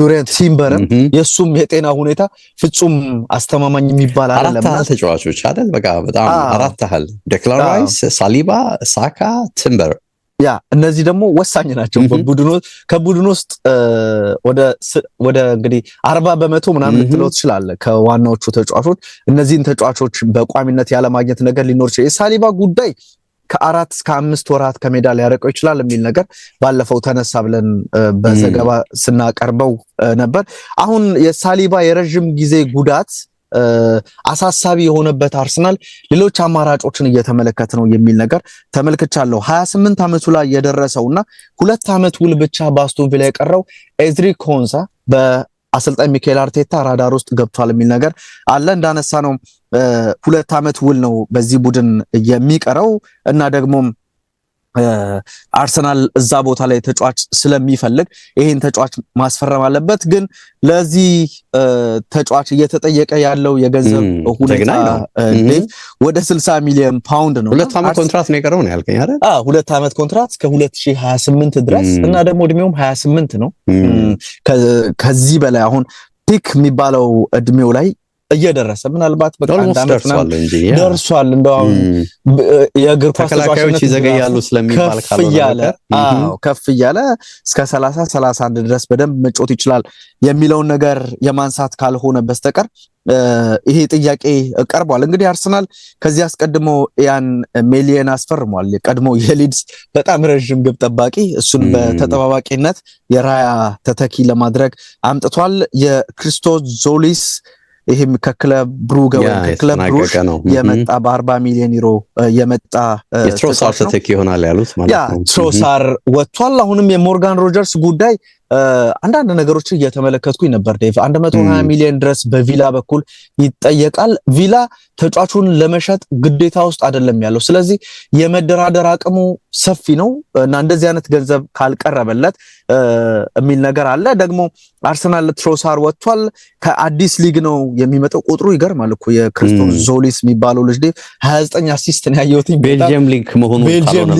Speaker 1: ዩሬንት ቲምበርም የሱም የጤና ሁኔታ ፍጹም አስተማማኝ የሚባል አይደለም ተጫዋቾች አይደል በቃ በጣም አራት አህል ዴክላን ራይስ ሳሊባ ሳካ ቲምበር
Speaker 2: ያ እነዚህ ደግሞ ወሳኝ ናቸው ከቡድኑ ውስጥ ወደ እንግዲህ 40% ምናምን ልትለው ትችላለህ ከዋናዎቹ ተጫዋቾች እነዚህን ተጫዋቾች በቋሚነት ያለ ማግኘት ነገር ሊኖር ይችላል የሳሊባ ጉዳይ ከ4 እስከ 5 ወራት ከሜዳ ሊያርቀው ይችላል የሚል ነገር ባለፈው ተነሳ ብለን በዘገባ ስናቀርበው ነበር። አሁን የሳሊባ የረጅም ጊዜ ጉዳት አሳሳቢ የሆነበት አርሰናል ሌሎች አማራጮችን እየተመለከተ ነው የሚል ነገር ተመልክቻለሁ። 28 ዓመቱ ላይ የደረሰውና 2 ዓመት ውል ብቻ በአስቶን ቪላ የቀረው ኤዝሪ ኮንሳ በአሰልጣኝ ሚካኤል አርቴታ ራዳር ውስጥ ገብቷል የሚል ነገር አለ። እንዳነሳ ነው 2 ዓመት ውል ነው በዚህ ቡድን የሚቀረው እና ደግሞ አርሰናል እዛ ቦታ ላይ ተጫዋች ስለሚፈልግ ይሄን ተጫዋች ማስፈረም አለበት። ግን ለዚህ ተጫዋች እየተጠየቀ ያለው የገንዘብ ሁኔታ ወደ 60 ሚሊዮን ፓውንድ ነው።
Speaker 1: 2 ዓመት ኮንትራት ነው የቀረው ነው ያልከኝ አይደል?
Speaker 2: 2 ዓመት ኮንትራት እስከ 2028 ድረስ እና ደግሞ እድሜውም 28 ነው። ከዚህ በላይ አሁን ፒክ የሚባለው እድሜው ላይ እየደረሰ ምናልባት በቃ አንድ አመት ደርሷል። እንደው አሁን የእግር ኳስ ተጫዋቾች ይዘገያሉ ስለሚባል ከፍ እያለ እስከ 31 ድረስ በደንብ መጫወት ይችላል የሚለውን ነገር የማንሳት ካልሆነ በስተቀር ይሄ ጥያቄ ቀርቧል። እንግዲህ አርሰናል ከዚህ አስቀድሞ ያን ሜሊየን አስፈርሟል። የቀድሞ የሊድስ በጣም ረጅም ግብ ጠባቂ እሱን በተጠባባቂነት የራያ ተተኪ ለማድረግ አምጥቷል። የክሪስቶስ ዞሊስ ይሄም ከክለብ ብሩገ ከክለብ ብሩሽ የመጣ በ40 ሚሊዮን ዩሮ የመጣ
Speaker 1: የትሮሳር ተተኪ ይሆናል ያሉት ማለት ነው።
Speaker 2: ትሮሳር ወጥቷል። አሁንም የሞርጋን ሮጀርስ ጉዳይ አንዳንድ ነገሮችን እየተመለከትኩኝ ነበር ዴቭ። 120 ሚሊዮን ድረስ በቪላ በኩል ይጠየቃል። ቪላ ተጫዋቹን ለመሸጥ ግዴታ ውስጥ አይደለም ያለው። ስለዚህ የመደራደር አቅሙ ሰፊ ነው እና እንደዚህ አይነት ገንዘብ ካልቀረበለት የሚል ነገር አለ። ደግሞ አርሰናል ትሮሳር ወጥቷል። ከአዲስ ሊግ ነው የሚመጣው። ቁጥሩ ይገርማል እኮ የክሪስቶስ ዞሊስ የሚባለው ልጅ ዴቭ 29 አሲስት ነው ያየሁት።
Speaker 1: ቤልጂየም ሊግ መሆኑ ካልሆነ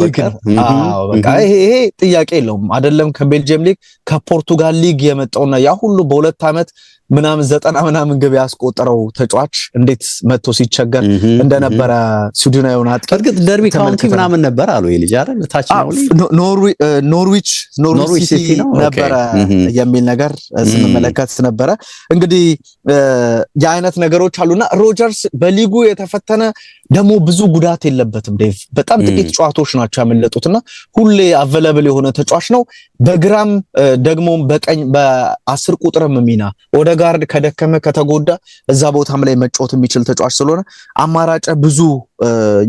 Speaker 2: በቃ ይሄ ጥያቄ የለውም። አይደለም ከቤልጂየም ሊግ ከፖርቱጋል ሊግ የመጣውና ያ ሁሉ በ2 ዓመት ምናምን 90 ምናምን ግብ ያስቆጠረው ተጫዋች እንዴት መጥቶ ሲቸገር እንደነበረ ስዊድናዊውን አጥቂ
Speaker 1: እርግጥ ደርቢ ካውንቲ ምናምን ነበር አሉ የልጅ አይደል? ታች ነው
Speaker 2: ኖርዊች ሲቲ ነበር የሚል ነገር ስንመለከት ነበረ። እንግዲህ የአይነት ነገሮች አሉና ሮጀርስ በሊጉ የተፈተነ ደግሞ ብዙ ጉዳት የለበትም ዴቭ። በጣም ጥቂት ጨዋታዎች ናቸው ያመለጡትና ሁሌ አቬለብል የሆነ ተጫዋች ነው። በግራም ደግሞ በቀኝ በ10 ቁጥርም ሚና ኦዴጋርድ ከደከመ ከተጎዳ እዛ ቦታም ላይ መጫወት የሚችል ተጫዋች ስለሆነ አማራጭ ብዙ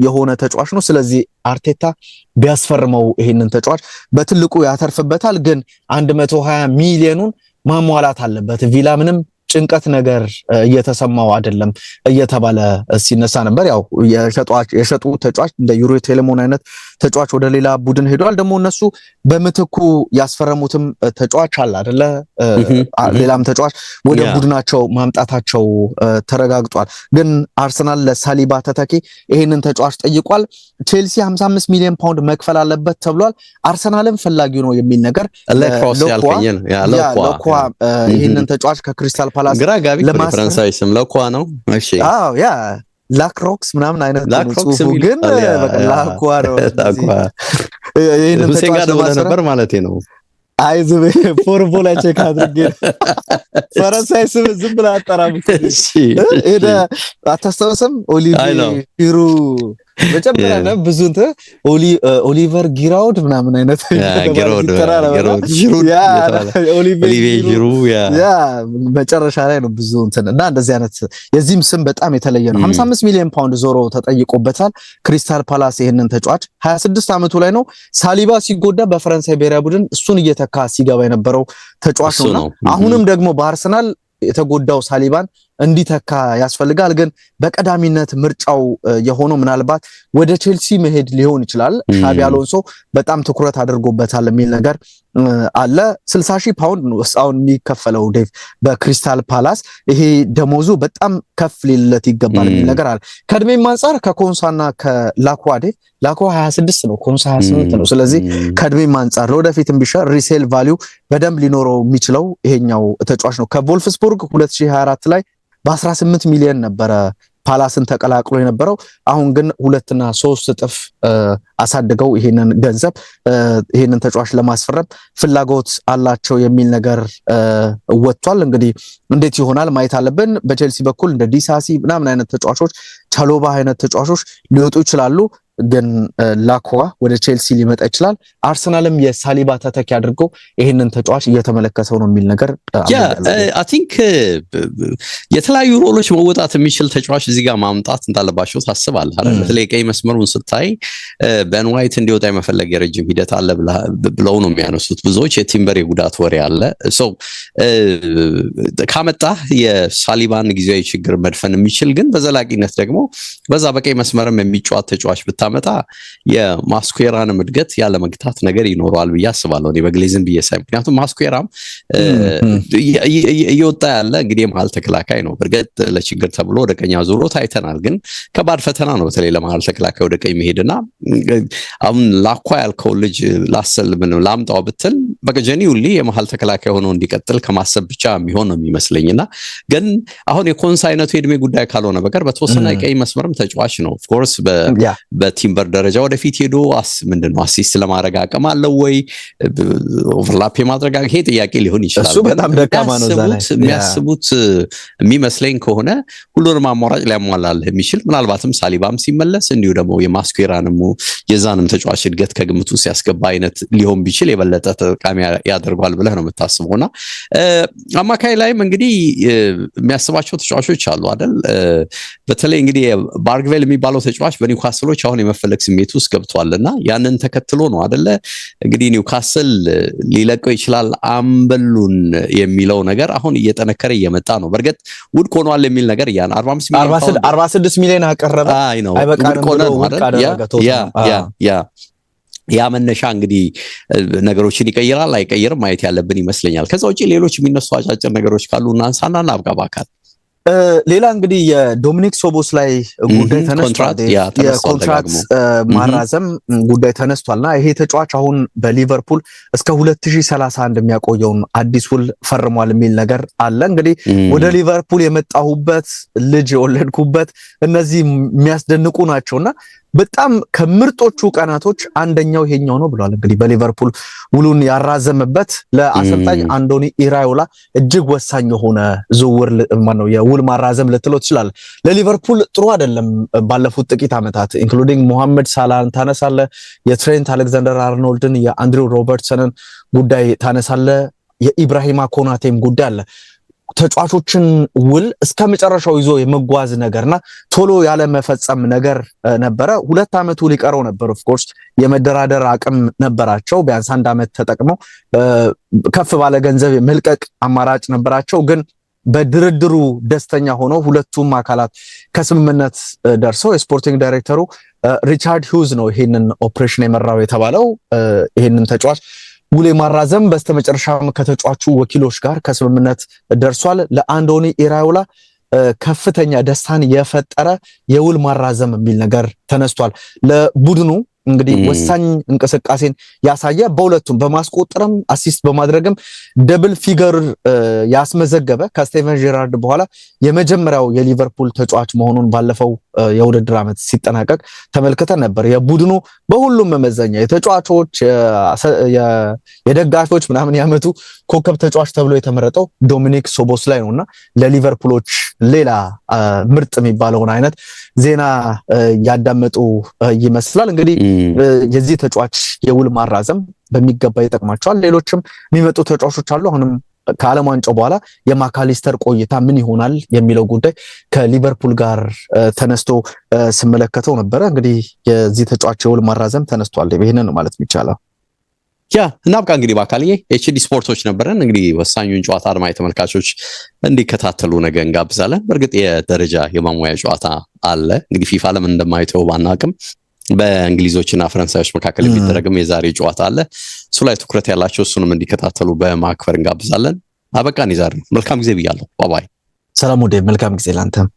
Speaker 2: የሆነ ተጫዋች ነው። ስለዚህ አርቴታ ቢያስፈርመው ይሄንን ተጫዋች በትልቁ ያተርፍበታል። ግን 120 ሚሊዮኑን ማሟላት አለበት። ቪላ ምንም ጭንቀት ነገር እየተሰማው አይደለም እየተባለ ሲነሳ ነበር። ያው የሸጡ ተጫዋች እንደ ዩሮ ቴሌሞን አይነት ተጫዋች ወደ ሌላ ቡድን ሄዷል። ደግሞ እነሱ በምትኩ ያስፈረሙትም ተጫዋች አለ አይደለ? ሌላም ተጫዋች ወደ ቡድናቸው ማምጣታቸው ተረጋግጧል። ግን አርሰናል ለሳሊባ ተተኪ ይሄንን ተጫዋች ጠይቋል። ቼልሲ 55 ሚሊዮን ፓውንድ መክፈል አለበት ተብሏል። አርሰናልም ፈላጊው ነው የሚል ነገር ለኳ ይሄንን ተጫዋች ከክሪስታል ፓላስ
Speaker 1: ግራጋቢ ለፈረንሳይ ስም ለኳ ነው። እሺ
Speaker 2: ያ ላክሮክስ ምናምን አይነት ጽሁፉ ግን በቃ ላኳ ነው። ይሄንን ተጫዋች ነበር ማለት ነው። አይዝብ ፎርሙላ ቼክ አድርጌ ፈረንሳይ ስም ዝም ብላ አጣራም። እሺ እደ አታስተውስም? ኦሊቪር ጂሩ መጨመሪያ ነው ብዙ እንትን ኦሊቨር ጊራውድ ምናምን አይነት ኦሊቪር ጂሩ ያ መጨረሻ ላይ ነው ብዙ እንትን እና እንደዚህ አይነት የዚህም ስም በጣም የተለየ ነው። 55 ሚሊዮን ፓውንድ ዞሮ ተጠይቆበታል። ክሪስታል ፓላስ ይሄንን ተጫዋች 26 ዓመቱ ላይ ነው። ሳሊባ ሲጎዳ በፈረንሳይ ብሔራዊ ቡድን እሱን እየተካ ሲገባ የነበረው ተጫዋች ነው። አሁንም ደግሞ በአርሰናል የተጎዳው ሳሊባን እንዲተካ ያስፈልጋል። ግን በቀዳሚነት ምርጫው የሆነው ምናልባት ወደ ቼልሲ መሄድ ሊሆን ይችላል። ሻቢ አሎንሶ በጣም ትኩረት አድርጎበታል የሚል ነገር አለ። 60,000 ፓውንድ ነው እስካሁን የሚከፈለው ዴቭ በክሪስታል ፓላስ። ይሄ ደሞዙ በጣም ከፍ ሊልለት ይገባል የሚል ነገር አለ። ከእድሜም አንጻር ከኮንሳና ከላኳ ዴቭ ላኳ 26 ነው፣ ኮንሳ 28 ነው። ስለዚህ ከእድሜም አንጻር ለወደፊትም ቢሻል ሪሴል ቫልዩ በደንብ ሊኖረው የሚችለው ይሄኛው ተጫዋች ነው። ከቮልፍስቡርግ 2024 ላይ በ18 ሚሊዮን ነበረ ፓላስን ተቀላቅሎ የነበረው። አሁን ግን 2 እና 3 እጥፍ አሳድገው ይሄንን ገንዘብ ይሄንን ተጫዋች ለማስፈረም ፍላጎት አላቸው የሚል ነገር ወጥቷል። እንግዲህ እንዴት ይሆናል ማየት አለብን። በቼልሲ በኩል እንደ ዲሳሲ ምናምን አይነት ተጫዋቾች፣ ቻሎባ አይነት ተጫዋቾች ሊወጡ ይችላሉ። ግን ላኳ ወደ ቼልሲ ሊመጣ ይችላል። አርሰናልም የሳሊባ ተተኪ አድርጎ ይህንን ተጫዋች እየተመለከተው ነው የሚል ነገር
Speaker 1: አይ ቲንክ የተለያዩ ሮሎች መወጣት የሚችል ተጫዋች እዚህ ጋር ማምጣት እንዳለባቸው ታስባለህ አይደል? በተለይ ቀይ መስመሩን ስታይ ቤን ዋይት እንዲወጣ የመፈለግ የረጅም ሂደት አለ ብለው ነው የሚያነሱት ብዙዎች። የቲምበር የጉዳት ወሬ አለ። ሶ ካመጣ የሳሊባን ጊዜያዊ ችግር መድፈን የሚችል ግን በዘላቂነት ደግሞ በዛ በቀይ መስመርም የሚጫወት ተጫዋች ብታመጣ የማስኩዌራንም እድገት ያለ መግታት ነገር ይኖረዋል ብዬ አስባለሁ። እኔ በግሌዝም ብዬ ሳይ ምክንያቱም ማስኩዌራም እየወጣ ያለ እንግዲህ የመሀል ተከላካይ ነው። በእርግጥ ለችግር ተብሎ ወደ ቀኝ ዞሮ ታይተናል። ግን ከባድ ፈተና ነው በተለይ ለመሀል ተከላካይ ወደ ቀኝ መሄድና አሁን ላኳ ያልከው ልጅ ላምጣው ብትል በጀኒውሊ የመሀል ተከላካይ ሆኖ እንዲቀጥል ከማሰብ ብቻ የሚሆን ነው የሚመስለኝና ግን አሁን የኮንሳ አይነቱ የእድሜ ጉዳይ ካልሆነ በቀር በተወሰነ የቀይ መስመርም ተጫዋች ነው። ኦፍ ኮርስ በቲምበር ደረጃ ወደፊት ሄዶ ምንድነው አሲስት ለማድረግ አቅም አለው ወይ ኦቨርላፕ የማድረግ ይሄ ጥያቄ ሊሆን ይችላል።
Speaker 2: እሱ በጣም ደካማ ነው።
Speaker 1: የሚያስቡት የሚመስለኝ ከሆነ ሁሉንም አማራጭ ሊያሟላል የሚችል ምናልባትም ሳሊባም ሲመለስ እንዲሁ ደግሞ የማስኩዌራንም የዛንም ተጫዋች እድገት ከግምቱ ሲያስገባ አይነት ሊሆን ቢችል የበለጠ ተጠቃሚ ያደርጓል ብለህ ነው የምታስበውና አማካይ ላይም እንግዲህ የሚያስባቸው ተጫዋቾች አሉ አይደል? በተለይ እንግዲህ ባርግቬል የሚባለው ተጫዋች በኒውካስሎች አሁን የመፈለግ ስሜት ውስጥ ገብቷልና ያንን ተከትሎ ነው አይደለ እንግዲህ ኒውካስል ሊለቀው ይችላል አምበሉን የሚለው ነገር አሁን እየጠነከረ እየመጣ ነው። በርግጥ ውድቅ ሆኗል የሚል ነገር ያን
Speaker 2: 46 ሚሊዮን አቀረበ አይበቃንም ብሎ ውድቅ አደረገ።
Speaker 1: ያ መነሻ እንግዲህ ነገሮችን ይቀይራል አይቀይርም ማየት ያለብን ይመስለኛል። ከዛ ውጪ ሌሎች የሚነሱ አጫጭር ነገሮች ካሉ እናንሳና እናብቃ ባካል።
Speaker 2: ሌላ እንግዲህ የዶሚኒክ ሶቦስላይ ጉዳይ ተነስቷል። የኮንትራክት ማራዘም ጉዳይ ተነስቷልና ይሄ ተጫዋች አሁን በሊቨርፑል እስከ 2031 የሚያቆየውን አዲስ ውል ፈርሟል የሚል ነገር አለ። እንግዲህ ወደ ሊቨርፑል የመጣሁበት ልጅ የወለድኩበት እነዚህ የሚያስደንቁ ናቸውና በጣም ከምርጦቹ ቀናቶች አንደኛው ይሄኛው ነው ብሏል። እንግዲህ በሊቨርፑል ውሉን ያራዘመበት ለአሰልጣኝ አንዶኒ ኢራዮላ እጅግ ወሳኝ የሆነ ዝውውር ነው የውል ማራዘም ልትለው ትችላለህ። ለሊቨርፑል ጥሩ አይደለም ባለፉት ጥቂት ዓመታት ኢንክሉዲንግ ሞሐመድ ሳላህን ታነሳለ፣ የትሬንት አሌክዛንደር አርኖልድን፣ የአንድሪው ሮበርትሰንን ጉዳይ ታነሳለ፣ የኢብራሂማ ኮናቴም ጉዳይ አለ። ተጫዋቾችን ውል እስከ መጨረሻው ይዞ የመጓዝ ነገርና ቶሎ ያለ መፈጸም ነገር ነበረ። 2 ዓመቱ ሊቀረው ነበር። ኦፍ ኮርስ የመደራደር አቅም ነበራቸው። ቢያንስ 1 ዓመት ተጠቅመው ከፍ ባለ ገንዘብ መልቀቅ አማራጭ ነበራቸው። ግን በድርድሩ ደስተኛ ሆነው ሁለቱም አካላት ከስምምነት ደርሰው የስፖርቲንግ ዳይሬክተሩ ሪቻርድ ሂውዝ ነው ይሄንን ኦፕሬሽን የመራው የተባለው ይሄንን ተጫዋች ውል ማራዘም በስተመጨረሻም ከተጫዋቹ ወኪሎች ጋር ከስምምነት ደርሷል። ለአንዶኒ ኢራዮላ ከፍተኛ ደስታን የፈጠረ የውል ማራዘም የሚል ነገር ተነስቷል። ለቡድኑ እንግዲህ ወሳኝ እንቅስቃሴን ያሳየ በሁለቱም በማስቆጠርም አሲስት በማድረግም ደብል ፊገር ያስመዘገበ ከስቴቨን ጄራርድ በኋላ የመጀመሪያው የሊቨርፑል ተጫዋች መሆኑን ባለፈው የውድድር ዓመት ሲጠናቀቅ ተመልክተን ነበር። የቡድኑ በሁሉም መመዘኛ የተጫዋቾች የደጋፊዎች ምናምን ያመቱ ኮከብ ተጫዋች ተብሎ የተመረጠው ዶሚኒክ ሶቦስላይ ነውና ለሊቨርፑሎች ሌላ ምርጥ የሚባለውን አይነት ዜና ያዳመጡ ይመስላል። እንግዲህ የዚህ ተጫዋች የውል ማራዘም በሚገባ ይጠቅማቸዋል። ሌሎችም የሚመጡ ተጫዋቾች አሉ። አሁንም ከዓለም ዋንጫው በኋላ የማካሊስተር ቆይታ ምን ይሆናል የሚለው ጉዳይ ከሊቨርፑል ጋር ተነስቶ ስመለከተው ነበረ። እንግዲህ የዚህ ተጫዋች የውል ማራዘም ተነስቷል። ይሄንን ነው ማለት የሚቻለው።
Speaker 1: እናብቃ እንግዲህ በአካልዬ ኤችዲ ስፖርቶች ነበረን። እንግዲህ ወሳኙን ጨዋታ አድማጭ ተመልካቾች እንዲከታተሉ ነገ እንጋብዛለን። በእርግጥ የደረጃ የማሟያ ጨዋታ አለ። እንግዲህ ፊፋ ለምን እንደማይተው ባናቅም በእንግሊዞችና ፈረንሳዮች መካከል የሚደረግም የዛሬ ጨዋታ አለ። እሱ ላይ ትኩረት ያላቸው እሱንም እንዲከታተሉ በማክበር እንጋብዛለን። አበቃን። ይዛር መልካም ጊዜ ብያለሁ። ባባይ።
Speaker 2: ሰላም ወደ መልካም ጊዜ ላንተም።